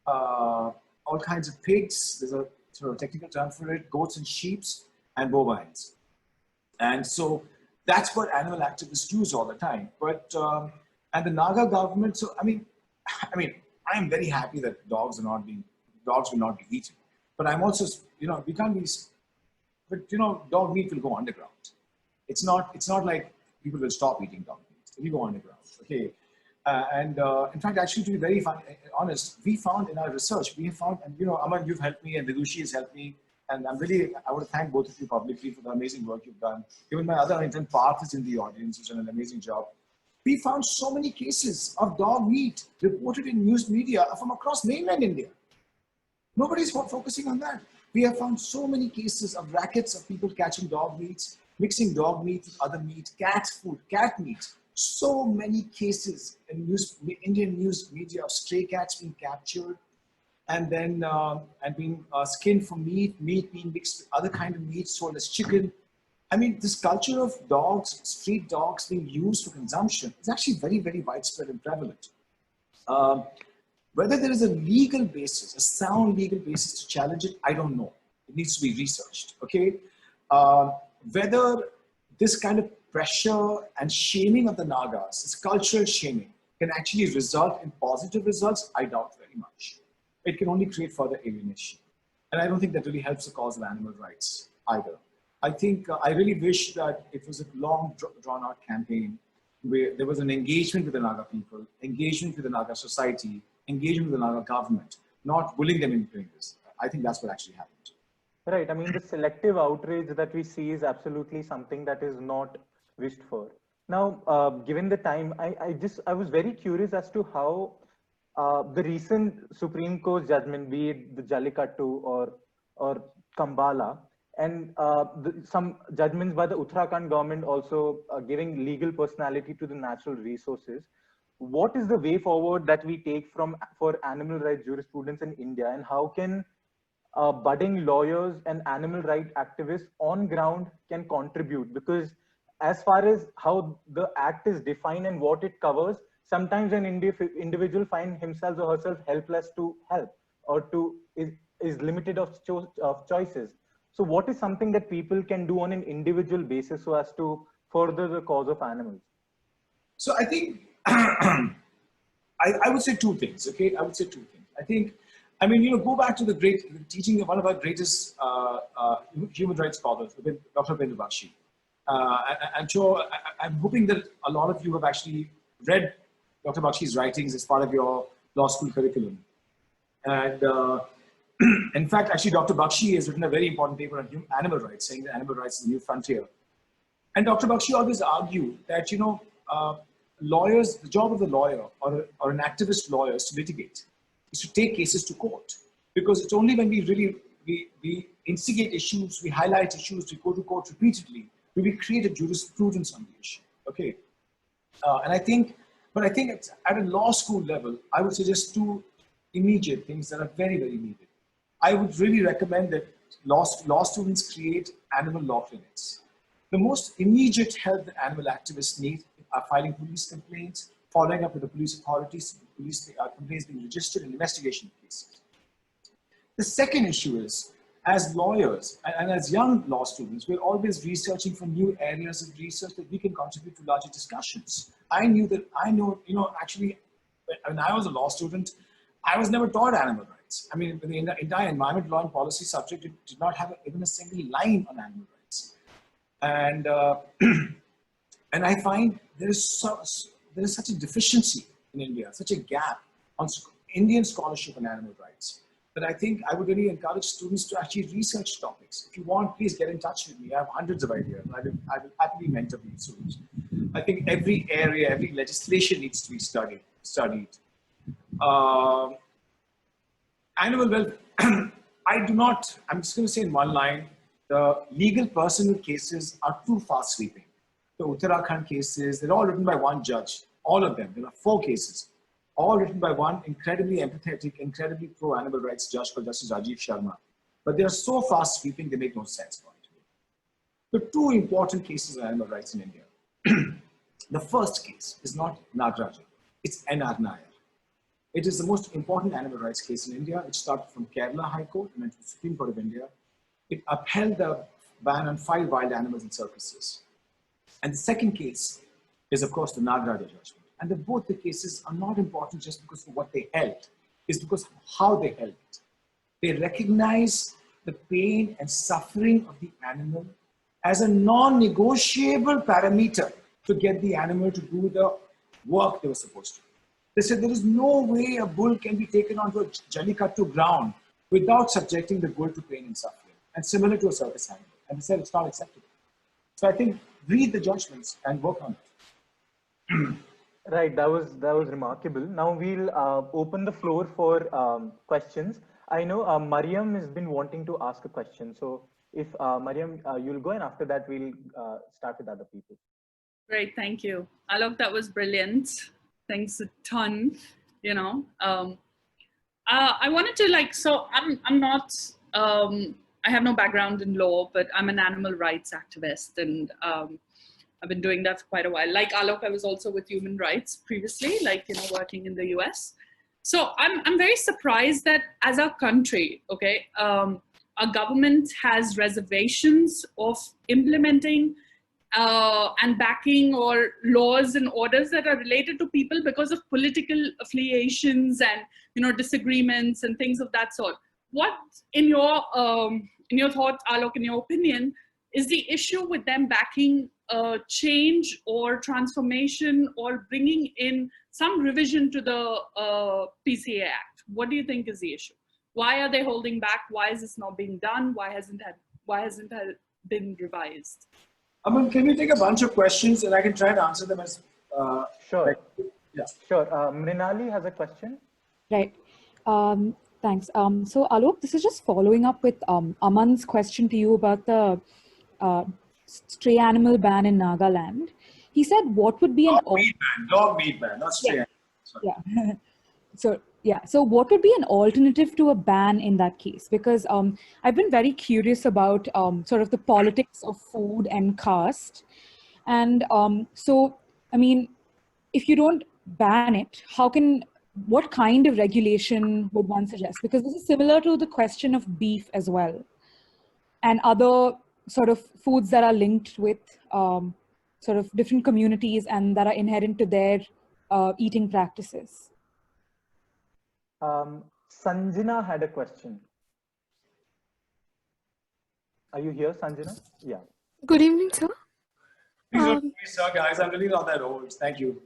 all kinds of pigs, there's a sort of technical term for it, goats and sheep, and bovines. And so that's what animal activists use all the time. But, and the Naga government, so I mean, I'm very happy that dogs will not be eaten. But I'm also, we can't be, but dog meat will go underground. It's not like people will stop eating dog meat. It will go underground, okay? In fact, actually, to be very honest, we found in our research, and Aman, you've helped me, and Vidushi has helped me, and I want to thank both of you publicly for the amazing work you've done. Even my other intern, Parth, is in the audience, who's done an amazing job. We found so many cases of dog meat reported in news media from across mainland India. Nobody's focusing on that. We have found so many cases of rackets of people catching dog meats, mixing dog meat with other meat, cat food, cat meat. So many cases in Indian news media of stray cats being captured and then being skinned for meat being mixed with other kind of meat sold as chicken. I mean, this culture of dogs, street dogs being used for consumption is actually very, very widespread and prevalent. Whether there is a legal basis, a sound legal basis to challenge it, I don't know. It needs to be researched, okay? Whether this kind of pressure and shaming of the Nagas, this cultural shaming, can actually result in positive results, I doubt very much. It can only create further alienation. And I don't think that really helps the cause of animal rights either. I think, I really wish that it was a long drawn out campaign where there was an engagement with the Naga people, engagement with the Naga society, engagement with the Naga government, not bullying them into doing this. I think that's what actually happened. Right. I mean, the selective outrage that we see is absolutely something that is not wished for. Now, given the time, I was very curious as to how the recent Supreme Court judgment, be it the Jallikattu or Kambala, and some judgments by the Uttarakhand government also giving legal personality to the natural resources. What is the way forward that we take for animal rights jurisprudence in India, and how can budding lawyers and animal rights activists on ground can contribute? Because as far as how the act is defined and what it covers, sometimes an individual finds himself or herself helpless to help, or is limited of choices. So what is something that people can do on an individual basis so as to further the cause of animals? So I think, I would say two things, okay? I would say two things. I think, go back to the great teaching of one of our greatest human rights scholars, Dr. Upinder Bakshi. I'm sure, I'm hoping that a lot of you have actually read Dr. Bakshi's writings as part of your law school curriculum. And in fact, actually, Dr. Bakshi has written a very important paper on animal rights, saying that animal rights is the new frontier. And Dr. Bakshi always argued that, lawyers, the job of the lawyer or an activist lawyer is to litigate, is to take cases to court. Because it's only when we instigate issues, we highlight issues, we go to court repeatedly, do we create a jurisprudence on the issue, okay? But I think at a law school level, I would suggest two immediate things that are very, very needed. I would really recommend that law students create animal law clinics. The most immediate help that animal activists need are filing police complaints, following up with the police authorities, police complaints being registered, and investigation cases. The second issue is, as lawyers and as young law students, we're always researching for new areas of research that we can contribute to larger discussions. Actually, when I was a law student, I was never taught animal rights. I mean, the entire environment law and policy subject did not have even a single line on animal rights. And and I find there is such a deficiency in India, such a gap on Indian scholarship on animal rights, that I think I would really encourage students to actually research topics. If you want, please get in touch with me. I have hundreds of ideas. I will happily mentor these students. I think every area, every legislation needs to be studied. Animal welfare, I'm just going to say in one line, the legal personal cases are too fast sweeping. The Uttarakhand cases, they're all written by one judge, all of them. There are 4 cases, all written by one incredibly empathetic, incredibly pro-animal rights judge called Justice Rajiv Sharma. But they are so fast sweeping, they make no sense. The 2 important cases of animal rights in India. The first case is not Nagraja, it's NR Nair. It is the most important animal rights case in India. It started from Kerala High Court and went to the Supreme Court of India. It upheld the ban on 5 wild animals in circuses. And the second case is, of course, the Nagraja judgment. And both the cases are not important just because of what they held, it's because of how they held it. They recognize the pain and suffering of the animal as a non-negotiable parameter to get the animal to do the work they were supposed to do. They said there is no way a bull can be taken onto a jallikattu ground without subjecting the bull to pain and suffering, and similar to a circus animal. And they said it's not acceptable. So I think read the judgments and work on it. Right, that was remarkable. Now we'll open the floor for questions. I know Mariam has been wanting to ask a question. So if Mariam, you'll go, and after that we'll start with other people. Great, thank you. Alok, that was brilliant. Thanks a ton, I wanted to so I'm not, I have no background in law, but I'm an animal rights activist, and I've been doing that for quite a while. Like Alok, I was also with human rights previously, working in the US. So I'm very surprised that as a country, okay, our government has reservations of implementing and backing or laws and orders that are related to people because of political affiliations and disagreements and things of that sort. What, in your thoughts, Alok, in your opinion, is the issue with them backing change or transformation or bringing in some revision to the PCA Act? What do you think is the issue? Why are they holding back? Why is this not being done? Why hasn't it been revised? Aman, can we take a bunch of questions and I can try to answer them as... Sure. Yeah. Sure. Mrinali has a question. Right. Thanks. So Alok, this is just following up with Aman's question to you about the stray animal ban in Nagaland. He said, what would be dog meat ban, not stray animal. Yeah. So what would be an alternative to a ban in that case? Because I've been very curious about sort of the politics of food and caste. And so, I mean, if you don't ban it, what kind of regulation would one suggest? Because this is similar to the question of beef as well, and other sort of foods that are linked with sort of different communities and that are inherent to their eating practices. Sanjana had a question. Are you here, Sanjana? Yeah. Good evening, sir. Please don't be sir, guys. I'm really not that old. Thank you.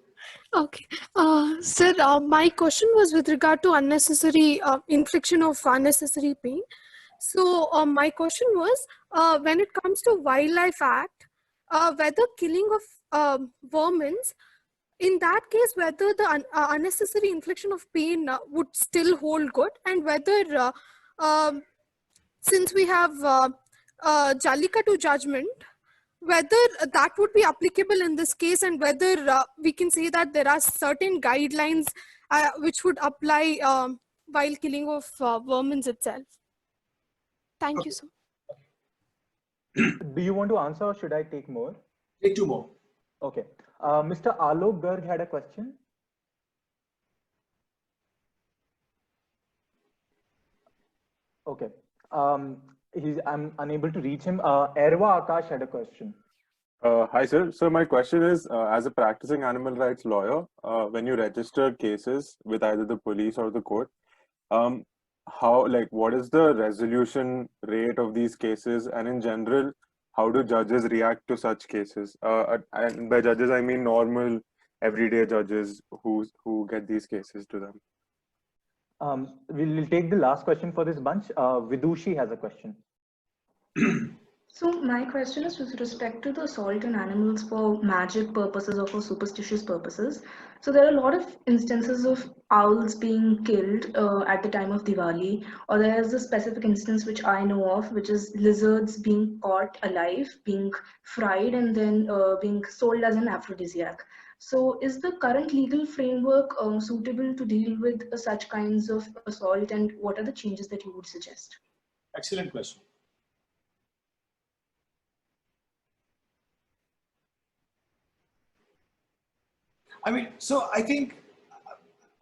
Okay. Sir, my question was with regard to unnecessary infliction of unnecessary pain. So my question was, when it comes to Wildlife Act, whether killing of vermin, in that case, whether the unnecessary infliction of pain would still hold good, and whether since we have Jallikattu judgment, whether that would be applicable in this case, and whether we can say that there are certain guidelines which would apply while killing of vermin itself. Thank you, sir. Do you want to answer or should I take more? Take two more. Okay. Mr. Alok Garg had a question. Okay. I'm unable to reach him. Erwa Akash had a question. Hi, sir. So my question is, as a practicing animal rights lawyer, when you register cases with either the police or the court, what is the resolution rate of these cases? And in general, how do judges react to such cases? And by judges, I mean normal, everyday judges who get these cases to them. We'll take the last question for this bunch. Vidushi has a question. So my question is with respect to the assault on animals for magic purposes or for superstitious purposes. So there are a lot of instances of owls being killed at the time of Diwali, or there is a specific instance which I know of, which is lizards being caught alive, being fried, and then being sold as an aphrodisiac. So is the current legal framework suitable to deal with such kinds of assault, and what are the changes that you would suggest? Excellent question. I mean, so I think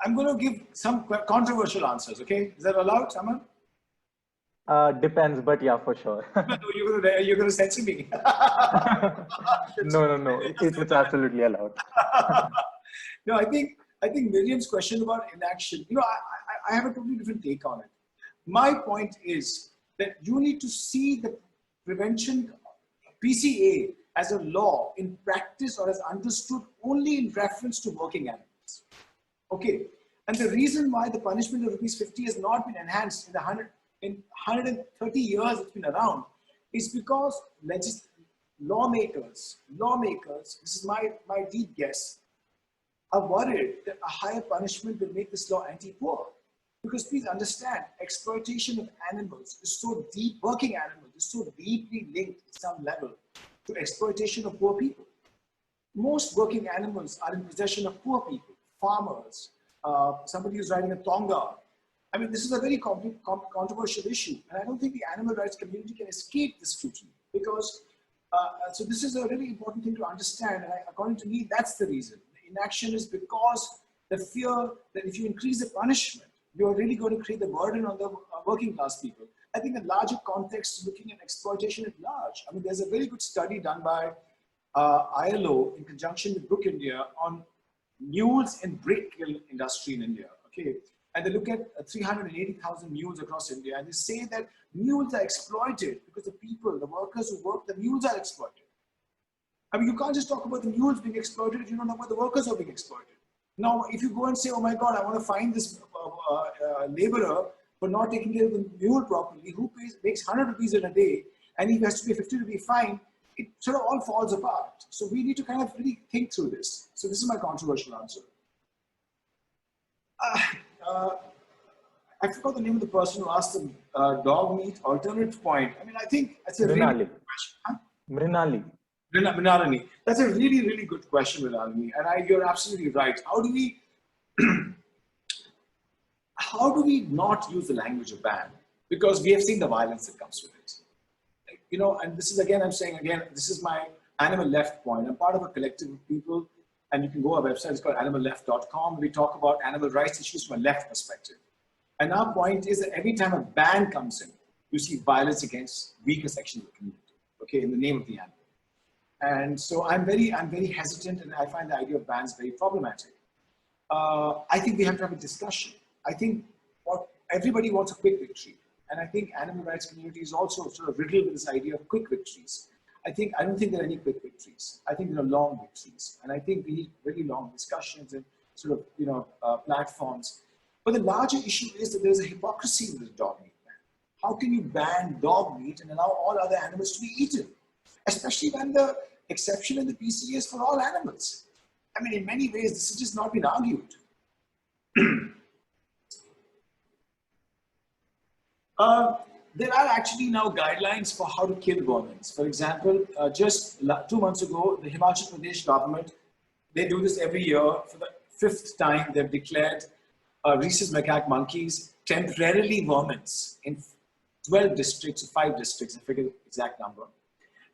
I'm going to give some controversial answers, okay? Is that allowed, Saman? Depends, but yeah, for sure. No, you're going to censor me. No. It's absolutely allowed. No, I think Miriam's question about inaction, I have a totally different take on it. My point is that you need to see the prevention PCA as a law in practice or as understood only in reference to working animals. Okay, and the reason why the punishment of ₹50 has not been enhanced in 130 years it's been around is because lawmakers, this is my deep guess, are worried that a higher punishment will make this law anti-poor. Because please understand, exploitation of animals is so deep, working animals is so deeply linked at some level to exploitation of poor people. Most working animals are in possession of poor people, farmers, somebody who's riding a tonga. I mean, this is a very controversial issue, and I don't think the animal rights community can escape this scrutiny because, so this is a really important thing to understand, and according to me, that's the reason. The inaction is because the fear that if you increase the punishment, you're really going to create the burden on the working class people. I think a larger context looking at exploitation at large. I mean, there's a very good study done by ILO in conjunction with Brook India on mules and brick kiln industry in India, okay? And they look at 380,000 mules across India, and they say that mules are exploited because the people, the workers who work, the mules are exploited. I mean, you can't just talk about the mules being exploited if you don't know about the workers who are being exploited. Now, if you go and say, oh my God, I want to find this laborer for not taking care of the mule properly, who makes 100 rupees in a day, and he has to pay 50 rupee fine, it sort of all falls apart. So we need to kind of really think through this. So this is my controversial answer. I forgot the name of the person who asked the dog meat alternate point. I mean, I think that's a really good question. Huh? Mrinalini. That's a really, really good question, Mrinalini. And you're absolutely right. How do we not use the language of ban? Because we have seen the violence that comes with it. You know, and this is again, I'm saying again, this is my animal left point. I'm part of a collective of people, and you can go to our website, it's called animalleft.com. We talk about animal rights issues from a left perspective. And our point is that every time a ban comes in, you see violence against weaker sections of the community, okay, in the name of the animal. And so I'm very hesitant, and I find the idea of bans very problematic. I think we have to have a discussion. I think everybody wants a quick victory. And I think animal rights community is also sort of riddled with this idea of quick victories. I don't think there are any quick victories. I think there are long victories, and I think we need very long discussions and sort of platforms. But the larger issue is that there's a hypocrisy with the dog meat ban. How can you ban dog meat and allow all other animals to be eaten, especially when the exception in the PCA is for all animals? I mean, in many ways, this has just not been argued. There are actually now guidelines for how to kill vermins. For example, just 2 months ago, the Himachal Pradesh government, they do this every year. For the 5th time, they've declared rhesus macaque monkeys temporarily vermins in 12 districts, 5 districts, I forget the exact number.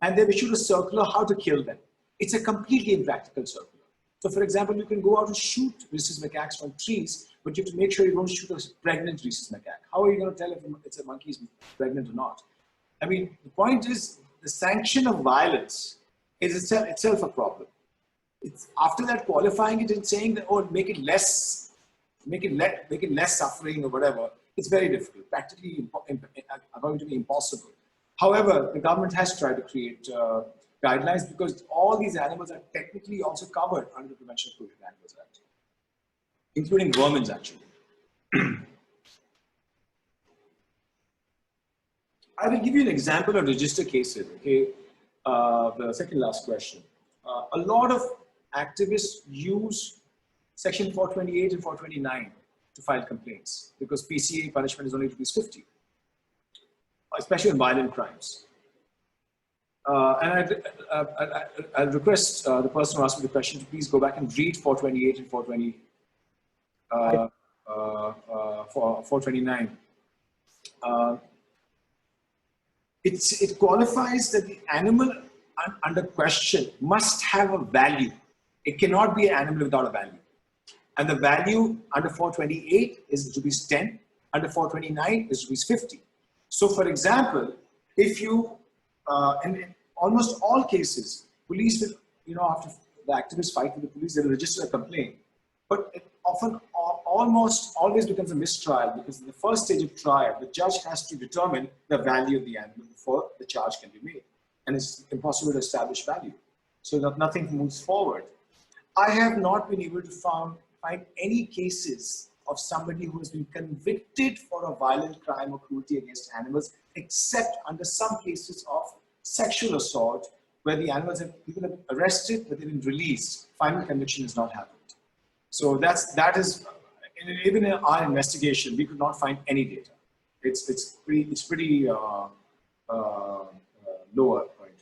And they've issued a circular how to kill them. It's a completely impractical circular. So for example, you can go out and shoot rhesus macaques from trees, but you have to make sure you don't shoot a pregnant rhesus macaque. How are you going to tell if it's a monkey is pregnant or not? I mean, the point is the sanction of violence is itself a problem. It's after that qualifying it and saying that, oh, make it less suffering or whatever. It's very difficult, practically going to be impossible. However, the government has tried to create guidelines because all these animals are technically also covered under the Prevention of Cruelty to Animals Act, including vermins actually. I will give you an example of register cases, okay? The second last question. A lot of activists use section 428 and 429 to file complaints because PCA punishment is only ₹50, especially on violent crimes. And I'll request the person who asked me the question to please go back and read 428 and 429. It qualifies that the animal under question must have a value. It cannot be an animal without a value. And the value under 428 is ₹10, under 429 is ₹50. So for example, if you, in almost all cases, police will, after the activists fight with the police, they will register a complaint. But it often, almost always becomes a mistrial because in the first stage of trial, the judge has to determine the value of the animal before the charge can be made. And it's impossible to establish value. So that nothing moves forward. I have not been able to find any cases of somebody who has been convicted for a violent crime or cruelty against animals, except under some cases of sexual assault, where the animals people have arrested, but they've been released. Final conviction has not happened. So that is, even in our investigation, we could not find any data. It's pretty lower point.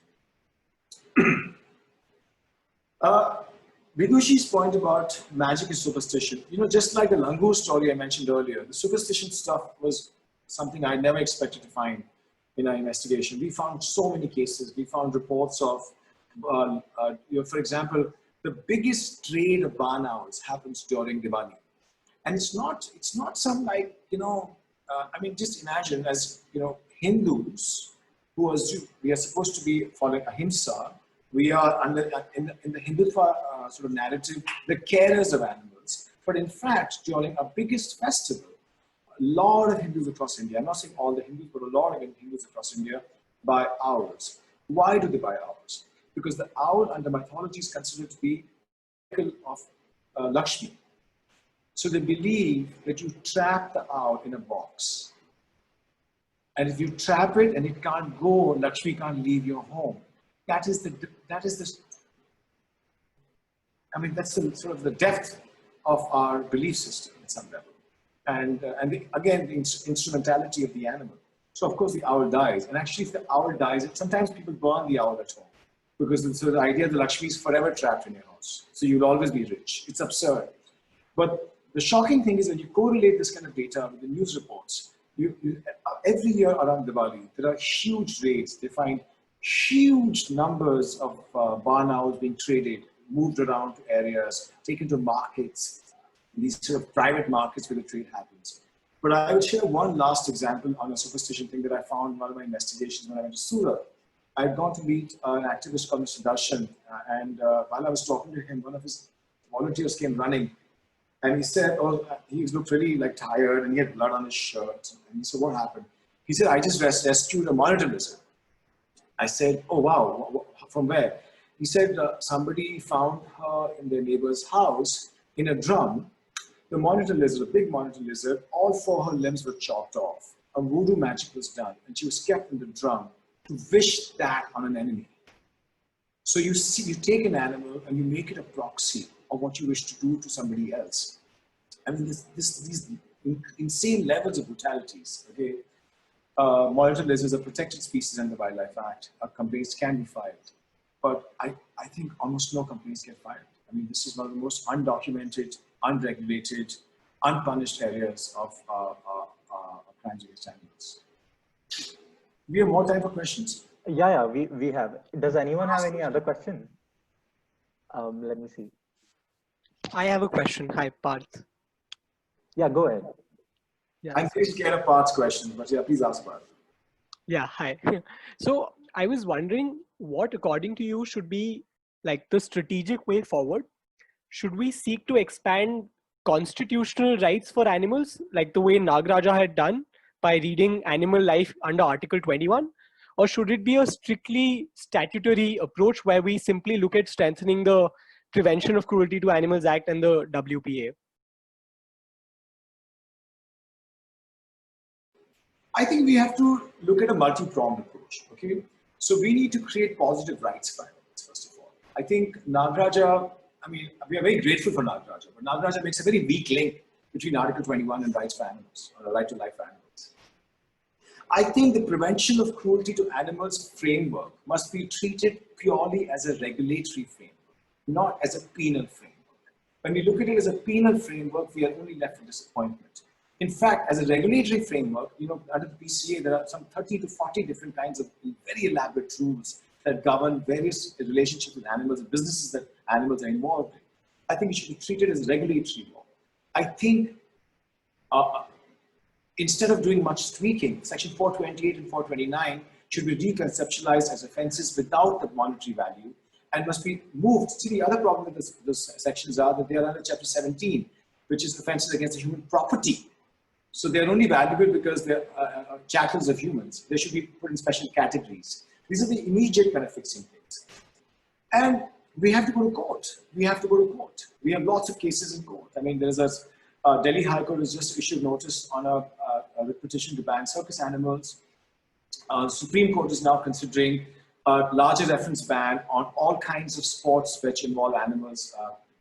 Vidushi's point about magic and superstition, just like the langur story I mentioned earlier, the superstition stuff was something I never expected to find in our investigation. We found so many cases. We found reports of, for example, the biggest trade of barn owls happens during Diwali. And it's not some like, I mean, just imagine as, Hindus, we are supposed to be following ahimsa. We are in the Hindutva sort of narrative, the carers of animals. But in fact, during our biggest festival, a lot of Hindus across India, I'm not saying all the Hindus, but a lot of Hindus across India buy owls. Why do they buy owls? Because the owl under mythology is considered to be of Lakshmi. So they believe that you trap the owl in a box. And if you trap it and it can't go, Lakshmi can't leave your home. That's the sort of the depth of our belief system at some level. And again, the instrumentality of the animal. So of course the owl dies. And actually if the owl dies, sometimes people burn the owl at home. Because the idea that Lakshmi is forever trapped in your house. So you'll always be rich. It's absurd. But the shocking thing is when you correlate this kind of data with the news reports, every year around Diwali, there are huge raids. They find huge numbers of barn owls being traded, moved around to areas, taken to markets, these sort of private markets where the trade happens. But I will share one last example on a superstition thing that I found in one of my investigations when I went to Surat. I had gone to meet an activist called Mr. Darshan, and while I was talking to him, one of his volunteers came running, and he said, he looked really like tired, and he had blood on his shirt. And he said, what happened? He said, I just rescued a monitor lizard. I said, oh, wow, from where? He said, somebody found her in their neighbor's house in a drum. The monitor lizard, a big monitor lizard, all 4 her limbs were chopped off. A voodoo magic was done, and she was kept in the drum to wish that on an enemy. So you see, you take an animal and you make it a proxy of what you wish to do to somebody else. I mean, these insane levels of brutalities. Okay, monitor lizards are protected species under the Wildlife Act. Complaints can be filed, but I think almost no complaints get filed. I mean, this is one of the most undocumented, unregulated, unpunished areas of crimes against animals. We have more time for questions. Yeah, we have. Does anyone have any other question? Let me see. I have a question. Hi, Parth. Yeah, go ahead. Yeah, I'm very scared of Parth's questions, but yeah, please ask Parth. Yeah, hi. So I was wondering what, according to you, should be like the strategic way forward? Should we seek to expand constitutional rights for animals, like the way Nagraja had done by reading animal life under Article 21? Or should it be a strictly statutory approach where we simply look at strengthening the Prevention of Cruelty to Animals Act and the WPA? I think we have to look at a multi-pronged approach, okay? So we need to create positive rights for animals, first of all. I think Nagraja, I mean, we are very grateful for Nagraja, but Nagraja makes a very weak link between Article 21 and rights for animals, or the right to life for animals. I think the prevention of cruelty to animals framework must be treated purely as a regulatory framework, not as a penal framework. When we look at it as a penal framework, we are only left with disappointment. In fact, as a regulatory framework, you know, under the PCA, there are some 30 to 40 different kinds of very elaborate rules that govern various relationships with animals and businesses that animals are involved in. I think it should be treated as regulatory law. I think instead of doing much tweaking, Section 428 and 429 should be reconceptualized as offenses without the monetary value and must be moved. See, the other problem with those sections are that they are under Chapter 17, which is offenses against the human property. So they're only valuable because they're chattels of humans. They should be put in special categories. These are the immediate kind of fixing things. And we have to go to court. We have to go to court. We have lots of cases in court. I mean, there's a Delhi High Court has just issued notice on a petition to ban circus animals. Supreme Court is now considering a larger reference ban on all kinds of sports which involve animals.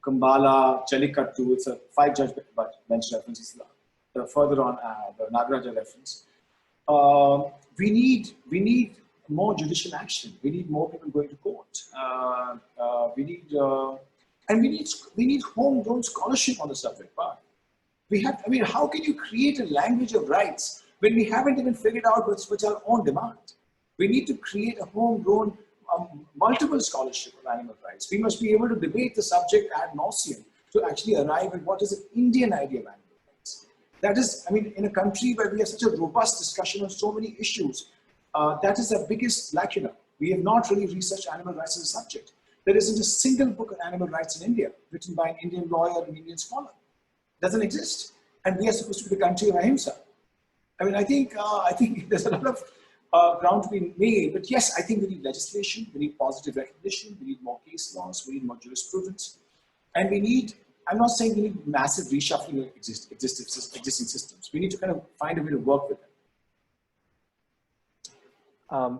Kumbala, Jallikattu, it's a 5-judge bench reference. It's further on the Nagraja reference. We need more judicial action. We need more people going to court. We need homegrown scholarship on the subject. But we have, I mean, how can you create a language of rights when we haven't even figured out what's our own demand? We need to create a homegrown, multiple scholarship of animal rights. We must be able to debate the subject ad nauseum to actually arrive at what is an Indian idea of animal rights. That is, I mean, in a country where we have such a robust discussion on so many issues, that is the biggest lacuna. We have not really researched animal rights as a subject. There isn't a single book on animal rights in India written by an Indian lawyer or an Indian scholar. Doesn't exist. And we are supposed to be the country of ahimsa. I mean, I think there's a lot of ground to be made. But yes, I think we need legislation. We need positive recognition. We need more case laws. We need more jurisprudence. And we need, I'm not saying we need massive reshuffling of existing systems. We need to kind of find a way to work with them.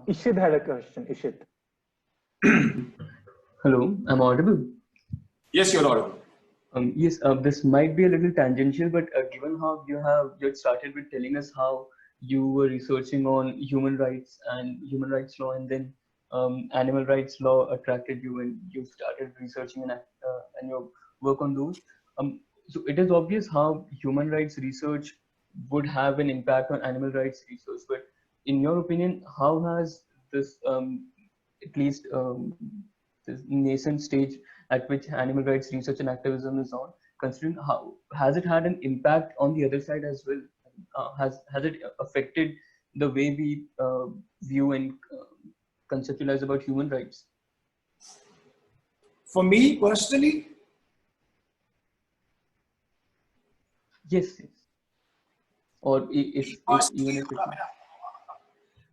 Ishit had a question. Ishit. Hello, I'm audible. Yes, you're audible. Yes, this might be a little tangential, but given how you started with telling us how you were researching on human rights and human rights law, and then animal rights law attracted you, and you started researching and your work on those. So it is obvious how human rights research would have an impact on animal rights research. But in your opinion, how has this, at least this nascent stage at which animal rights research and activism is on, considering how has it had an impact on the other side as well? Has it affected the way we view and conceptualize about human rights? For me personally, yes. Or if even if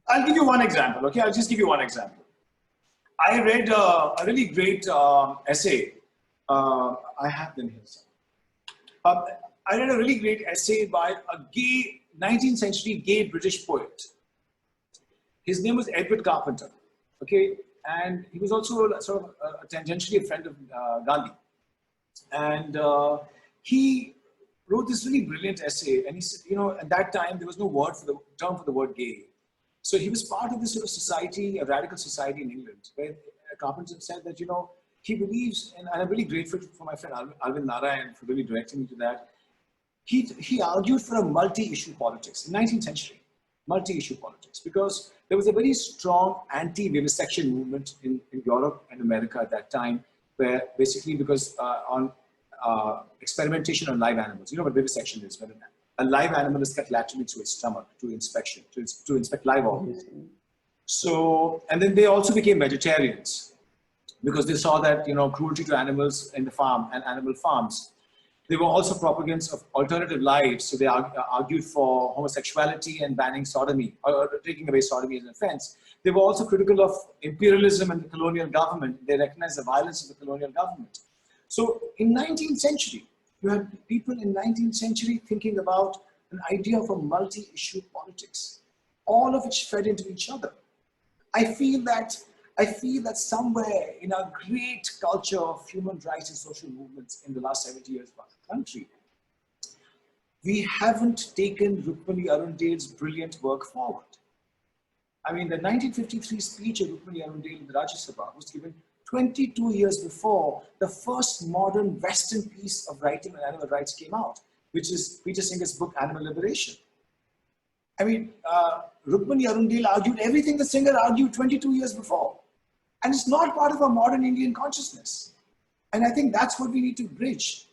I'll give you one example, okay? I'll just give you one example. I read a really great essay. I have them here. I read a really great essay by a gay, 19th century gay British poet. His name was Edward Carpenter, okay? And he was also sort of tangentially a friend of Gandhi. And he wrote this really brilliant essay. And he said, you know, at that time, there was no word for the term for the word gay. So he was part of this sort of society, a radical society in England, where Carpenter said that, you know, he believes, and I'm really grateful for my friend Alvin Narayan for really directing me to that. He argued for a multi-issue politics in 19th century, multi-issue politics, because there was a very strong anti-vivisection movement in Europe and America at that time, where basically because on experimentation on live animals, you know what vivisection is, when a live animal is cut laterally through its stomach to inspection, to inspect live organs. So, and then they also became vegetarians because they saw that, you know, cruelty to animals in the farm and animal farms. They were also proponents of alternative lives. So they argued for homosexuality and banning sodomy, or taking away sodomy as an offense. They were also critical of imperialism and the colonial government. They recognized the violence of the colonial government. So in 19th century, you had people in 19th century thinking about an idea of a multi-issue politics, all of which fed into each other. I feel that somewhere in our great culture of human rights and social movements in the last 70 years of our country, we haven't taken Rukmini Arundale's brilliant work forward. I mean, the 1953 speech of Rukmini Arundale in the Rajya Sabha was given 22 years before the first modern Western piece of writing on animal rights came out, which is Peter Singer's book, Animal Liberation. I mean, Rukmini Arundale argued everything the Singer argued 22 years before. And it's not part of our modern Indian consciousness. And I think that's what we need to bridge.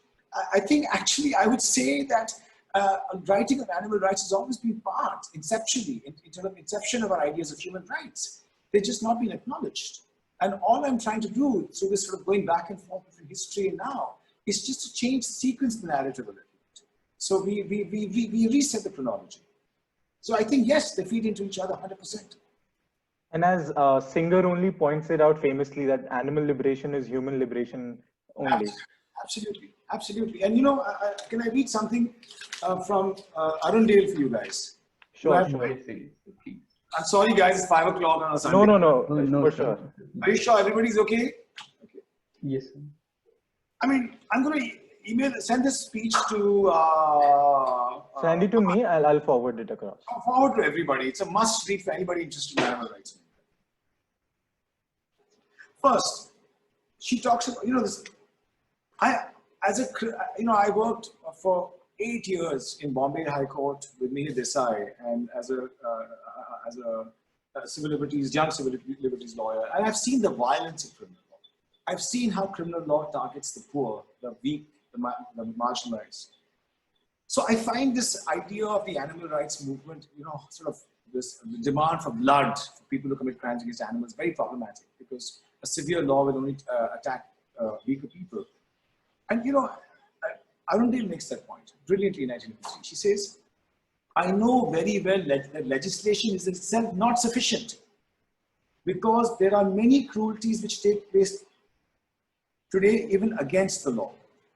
I think actually I would say that writing of animal rights has always been part, conceptually, in terms of inception of our ideas of human rights. They've just not been acknowledged. And all I'm trying to do, so this sort of going back and forth between history and now, is just to change the sequence of the narrative a little bit. So we reset the chronology. So I think, yes, they feed into each other 100%. And as Singer only points it out famously, that animal liberation is human liberation only. Absolutely, absolutely. And you know, can I read something from Arundale for you guys? Sure, sure. I'm sorry guys, it's 5 o'clock on a Sunday. No, for sure. Are you sure everybody's okay? Okay. Yes. I mean, I'm going to send this speech to... send it to me, I'll forward it across. Forward to everybody. It's a must read for anybody interested in animal rights. First, she talks about, you know, this. I worked for 8 years in Bombay High Court with Mihir Desai, and as a civil liberties, young civil liberties lawyer, and I've seen the violence of criminal law. I've seen how criminal law targets the poor, the weak, the marginalized. So I find this idea of the animal rights movement, you know, sort of this demand for blood for people who commit crimes against animals very problematic, because a severe law will only attack weaker people. And you know, Arundale makes that point brilliantly in 1953. She says, I know very well that legislation is itself not sufficient, because there are many cruelties which take place today even against the law.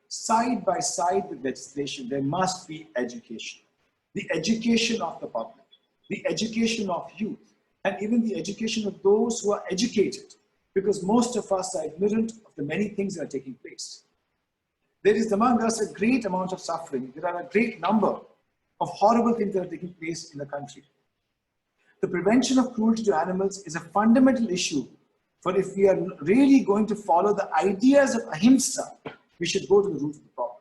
Side by side with legislation, there must be education. The education of the public, the education of youth, and even the education of those who are educated, because most of us are ignorant of the many things that are taking place. There is among us a great amount of suffering. There are a great number of horrible things that are taking place in the country. The prevention of cruelty to animals is a fundamental issue, for if we are really going to follow the ideas of ahimsa, we should go to the root of the problem.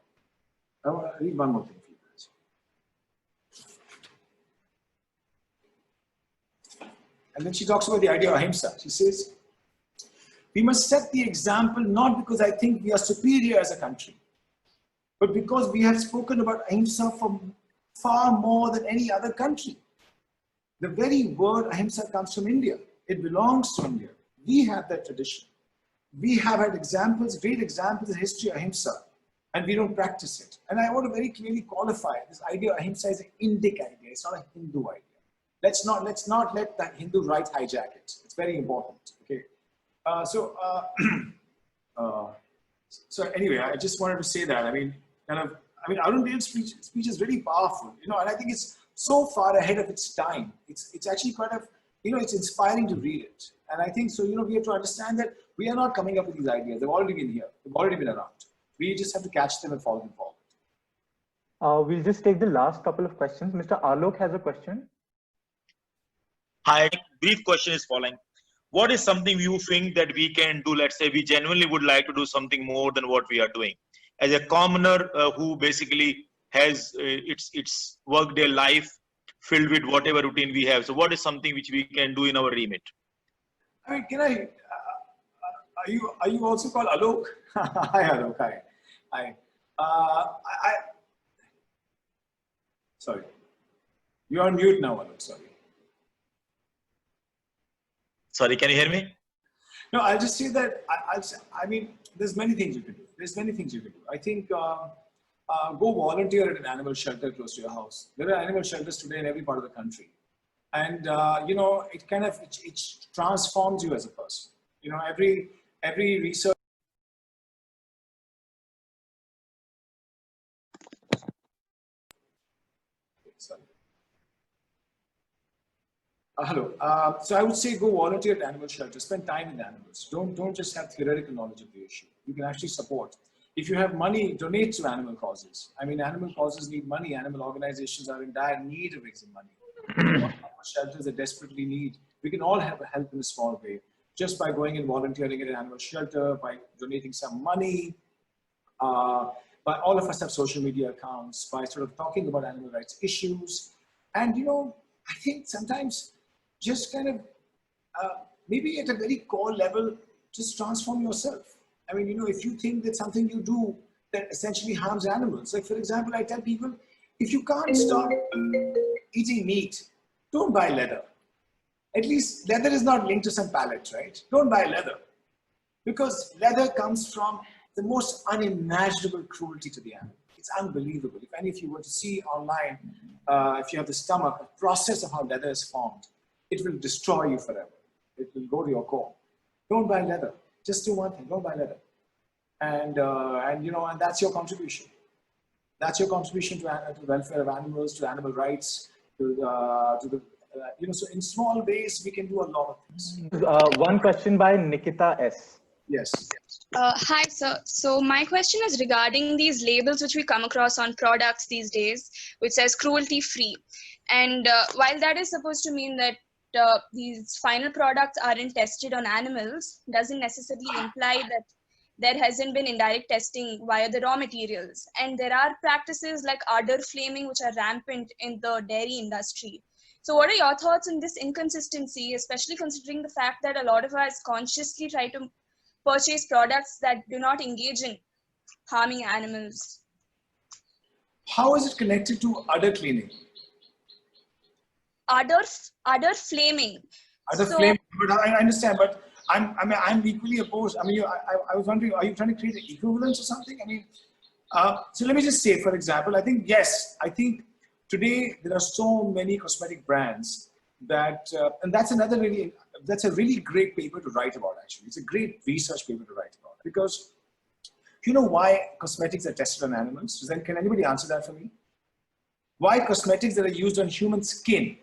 I want to read one more thing for you guys. And then she talks about the idea of ahimsa. She says, we must set the example not because I think we are superior as a country, but because we have spoken about ahimsa for far more than any other country. The very word ahimsa comes from India. It belongs to India. We have that tradition. We have had examples, great examples in history of ahimsa, and we don't practice it. And I want to very clearly qualify this idea of ahimsa is an Indic idea. It's not a Hindu idea. Let's not let that Hindu right hijack it. It's very important. Okay. So anyway, I just wanted to say that. I mean, Arun Dev's speech is really powerful, and I think it's so far ahead of its time. It's actually quite it's inspiring to read it. And I think so. We have to understand that we are not coming up with these ideas. They've already been here. They've already been around. We just have to catch them and follow them forward. We'll just take the last couple of questions. Mr. Alok has a question. Hi, brief question is following. What is something you think that we can do? Let's say we genuinely would like to do something more than what we are doing. As a commoner who basically has its workday life filled with whatever routine we have. So what is something which we can do in our remit? I mean, are you also called Alok? Hi, Alok. Hi. Sorry. You're on mute now, Alok. Sorry. Sorry, can you hear me? No, I'll just say that, I mean, there's many things you can do. I think go volunteer at an animal shelter close to your house. There are animal shelters today in every part of the country. And, it kind of, it transforms you as a person. Every research. Hello. So I would say go volunteer at animal shelters, spend time with animals. Don't just have theoretical knowledge of the issue. You can actually support. If you have money, donate to animal causes. I mean, animal causes need money. Animal organizations are in dire need of raising money. Animal shelters that desperately need. We can all have a help in a small way, just by going and volunteering at an animal shelter, by donating some money. But all of us have social media accounts, by sort of talking about animal rights issues. And, I think sometimes just kind of, maybe at a very core level, just transform yourself. I mean, if you think that something you do that essentially harms animals, like for example, I tell people, if you can't stop eating meat, don't buy leather. At least leather is not linked to some pallet, right? Don't buy leather. Because leather comes from the most unimaginable cruelty to the animal. It's unbelievable. If any of you were to see online, if you have the stomach, the process of how leather is formed, it will destroy you forever. It will go to your core. Don't buy leather. Just do one thing, don't buy leather. And that's your contribution. That's your contribution to the welfare of animals, to animal rights, so in small ways, we can do a lot of things. One question by Nikita S. Yes. Hi, sir. So my question is regarding these labels which we come across on products these days, which says cruelty free. And while that is supposed to mean that these final products aren't tested on animals, doesn't necessarily imply that there hasn't been indirect testing via the raw materials. And there are practices like ardor flaming, which are rampant in the dairy industry. So what are your thoughts on this inconsistency, especially considering the fact that a lot of us consciously try to purchase products that do not engage in harming animals? How is it connected to udder cleaning? Udder flaming. Udder flaming, but I understand, but I'm equally opposed. I mean, I was wondering, are you trying to create an equivalence or something? I mean, so let me just say, for example, I think today there are so many cosmetic brands that, and that's a really great paper to write about, actually. It's a great research paper to write about, because you know why cosmetics are tested on animals? Can anybody answer that for me? Why cosmetics that are used on human skin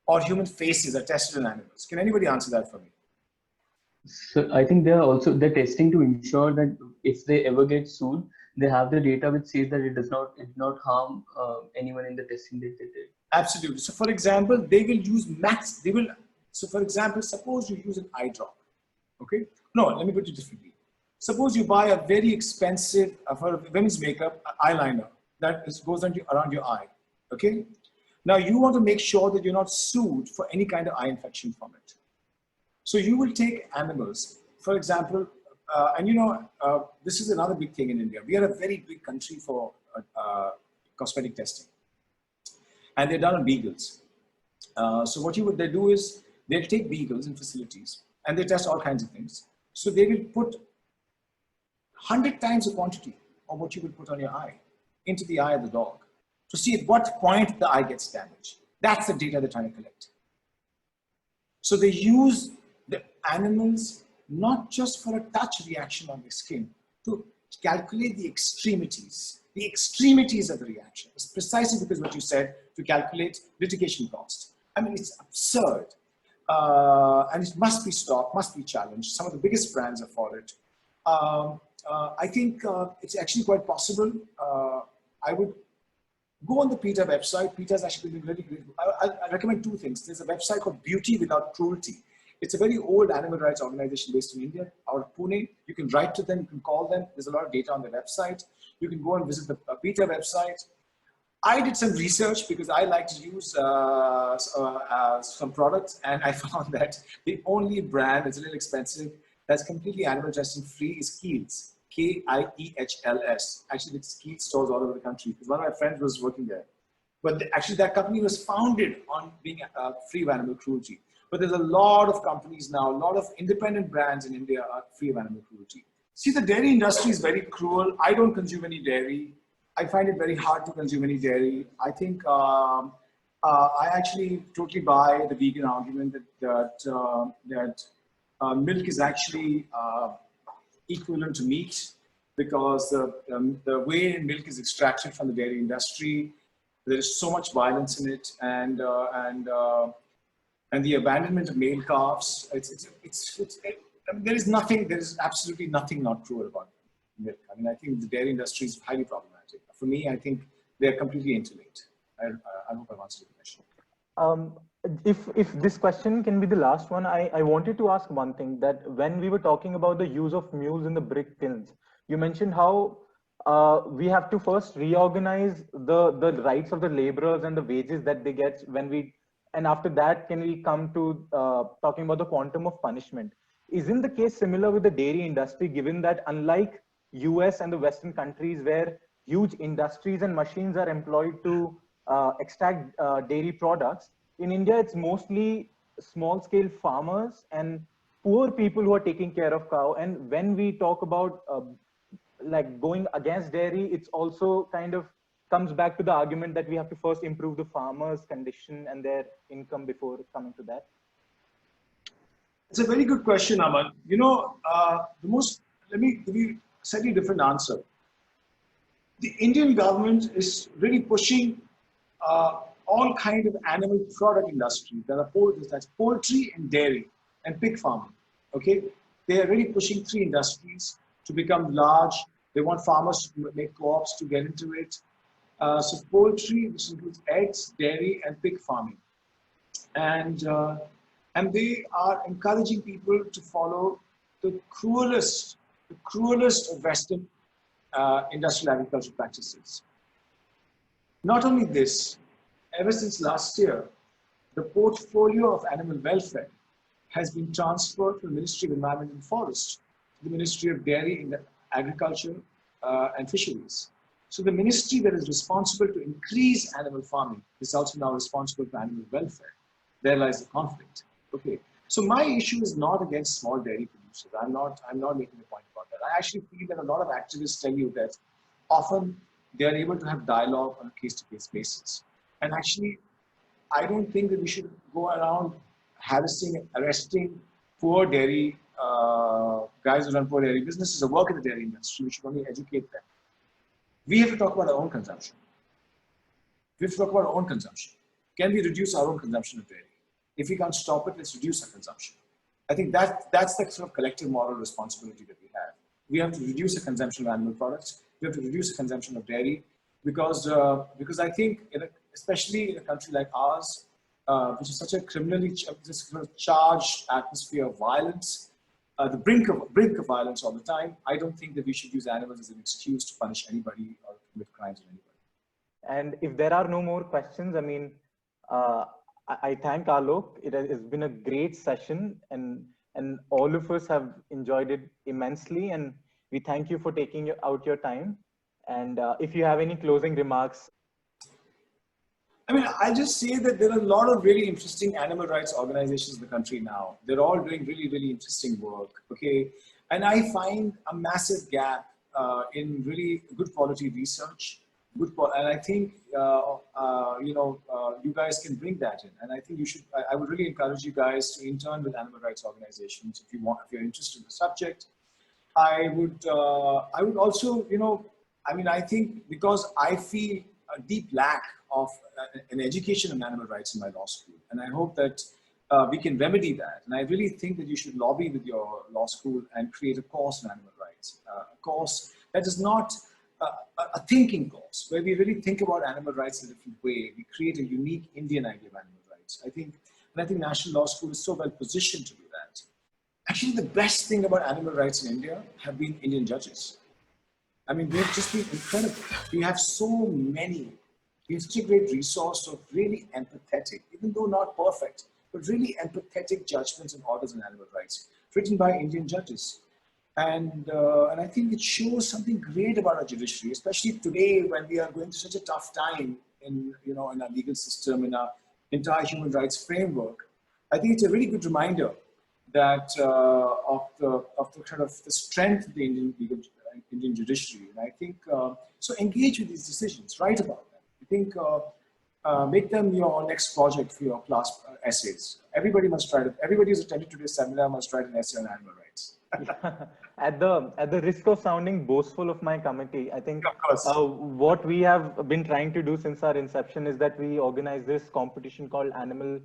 or human faces are tested on animals? Can anybody answer that for me? So I think they're testing to ensure that if they ever get sued, they have the data which says that it does not harm anyone in the testing that they did. Absolutely. So for example, they will use so for example, suppose you use an eye drop, okay? No, let me put it differently. Suppose you buy a very expensive, for women's makeup, eyeliner that goes around your eye, okay? Now you want to make sure that you're not sued for any kind of eye infection from it. So you will take animals, for example, this is another big thing in India. We are a very big country for cosmetic testing. And they're done on beagles. So what they do is they'll take beagles in facilities and they test all kinds of things. So they will put 100 times the quantity of what you will put on your eye into the eye of the dog to see at what point the eye gets damaged. That's the data they're trying to collect. So they use the animals not just for a touch reaction on the skin, to calculate the extremities of the reaction. It's precisely because what you said, to calculate litigation cost. I mean, it's absurd. And it must be stopped, must be challenged. Some of the biggest brands are for it. I think it's actually quite possible. I would go on the PETA website. PETA has actually been really great. I recommend two things. There's a website called Beauty Without Cruelty. It's a very old animal rights organization based in India, out of Pune. You can write to them, you can call them. There's a lot of data on their website. You can go and visit the PETA website. I did some research because I like to use some products, and I found that the only brand that's a little expensive that's completely animal testing free is Kiehl's. K-I-E-H-L-S. Actually, it's Kiehl's stores all over the country because one of my friends was working there. But actually, that company was founded on being free of animal cruelty. But there's a lot of companies now, a lot of independent brands in India are free of animal cruelty. See, the dairy industry is very cruel. I don't consume any dairy. I find it very hard to consume any dairy. I think I actually totally buy the vegan argument that milk is actually equivalent to meat, because the way milk is extracted from the dairy industry, there is so much violence in it, and the abandonment of male calves. I mean, there is absolutely nothing not true about milk. I mean, I think the dairy industry is highly problematic. For me, I think they're completely interlinked. I hope I've answered the question. If this question can be the last one, I wanted to ask one thing, that when we were talking about the use of mules in the brick kilns, you mentioned how we have to first reorganize the rights of the laborers and the wages that they get and after that can we come to talking about the quantum of punishment. Isn't the case similar with the dairy industry, given that unlike US and the Western countries where huge industries and machines are employed to extract dairy products, in India, it's mostly small-scale farmers and poor people who are taking care of cow. And when we talk about like going against dairy, it's also kind of comes back to the argument that we have to first improve the farmers' condition and their income before coming to that. It's a very good question, Aman. You know, let me give you a slightly different answer. The Indian government is really pushing all kind of animal product industry that's poultry and dairy and pig farming. Okay, they are really pushing three industries to become large. They want farmers to make co-ops to get into it. So poultry, which includes eggs, dairy, and pig farming, and they are encouraging people to follow the cruelest of Western industrial agricultural practices. Not only this, ever since last year, the portfolio of animal welfare has been transferred from the Ministry of Environment and Forest to the Ministry of Dairy, Agriculture and Fisheries. So the ministry that is responsible to increase animal farming is also now responsible for animal welfare. There lies the conflict. Okay. So my issue is not against small dairy producers. I'm not making a point about that. I actually feel that a lot of activists tell you that often they are able to have dialogue on a case-to-case basis. And actually, I don't think that we should go around harassing and arresting poor dairy guys who run poor dairy businesses or work in the dairy industry. We should only educate them. We have to talk about our own consumption. We have to talk about our own consumption. Can we reduce our own consumption of dairy? If we can't stop it, let's reduce our consumption. I think that's the sort of collective moral responsibility that we have. We have to reduce the consumption of animal products. We have to reduce the consumption of dairy because I think, especially in a country like ours, which is such a criminally charged atmosphere of violence, the brink of violence all the time, I don't think that we should use animals as an excuse to punish anybody or commit crimes on anybody. And if there are no more questions, I mean, I thank Alok. It has been a great session, and all of us have enjoyed it immensely. And we thank you for taking out your time. And if you have any closing remarks. I mean, I just say that there are a lot of really interesting animal rights organizations in the country now. They're all doing really, really interesting work, okay? And I find a massive gap in really good quality research and I think you guys can bring that in, and I think you should. I would really encourage you guys to intern with animal rights organizations if you're interested in the subject. I would also, I think because I feel a deep lack of an education on animal rights in my law school, and I hope that we can remedy that. And I really think that you should lobby with your law school and create a course on animal rights, a course that is not a thinking course, where we really think about animal rights in a different way. We create a unique Indian idea of animal rights. I think National Law School is so well positioned to do that. Actually, the best thing about animal rights in India have been Indian judges. I mean, they've just been incredible. We have so many. We have such a great resource of really empathetic, even though not perfect, but really empathetic judgments and orders on animal rights, written by Indian judges. And I think it shows something great about our judiciary, especially today when we are going through such a tough time in our legal system, in our entire human rights framework. I think it's a really good reminder that of the kind of the strength of the Indian judiciary. And I think so. Engage with these decisions, write about them. I think make them your next project for your class essays. Everybody who's attended today's seminar must write an essay on animal rights. At the risk of sounding boastful of my committee, I think what we have been trying to do since our inception is that we organize this competition called Animal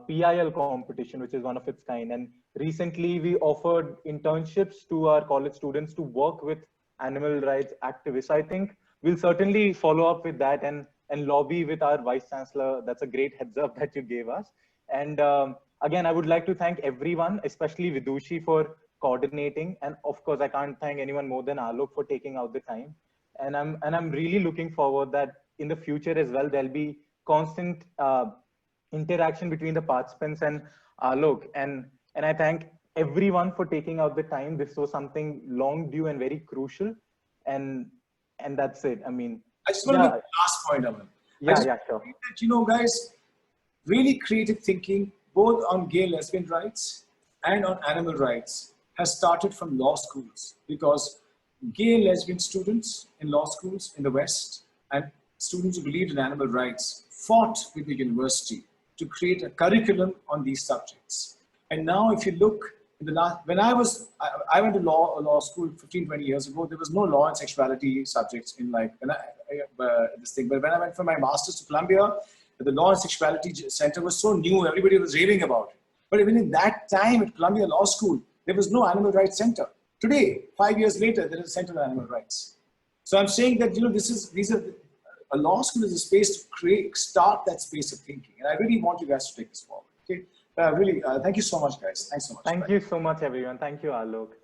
PIL Competition, which is one of its kind. And recently we offered internships to our college students to work with animal rights activists. I think we'll certainly follow up with that and lobby with our Vice Chancellor. That's a great heads up that you gave us. And again, I would like to thank everyone, especially Vidushi, for coordinating. And of course, I can't thank anyone more than Alok for taking out the time. And I'm really looking forward that in the future as well, there'll be constant interaction between the participants and Alok. And I thank everyone for taking out the time. This was something long due and very crucial. And that's it. I mean, I just want to make the last point, Aman. Sure. That, guys, really creative thinking, both on gay lesbian rights and on animal rights, has started from law schools, because gay and lesbian students in law schools in the West and students who believed in animal rights fought with the university to create a curriculum on these subjects. And now if you look in the last, when I went to law school 15, 20 years ago, there was no law and sexuality subjects in this thing. But when I went for my master's to Columbia, the Law and Sexuality Center was so new, everybody was raving about it. But even in that time at Columbia Law School, there was no animal rights center. Today, 5 years later, there is a center on animal rights. So I'm saying that, a law school is a space to start that space of thinking. And I really want you guys to take this forward. Okay. Thank you so much, guys. Thanks so much. Thank you so much, everyone. Thank you, Alok.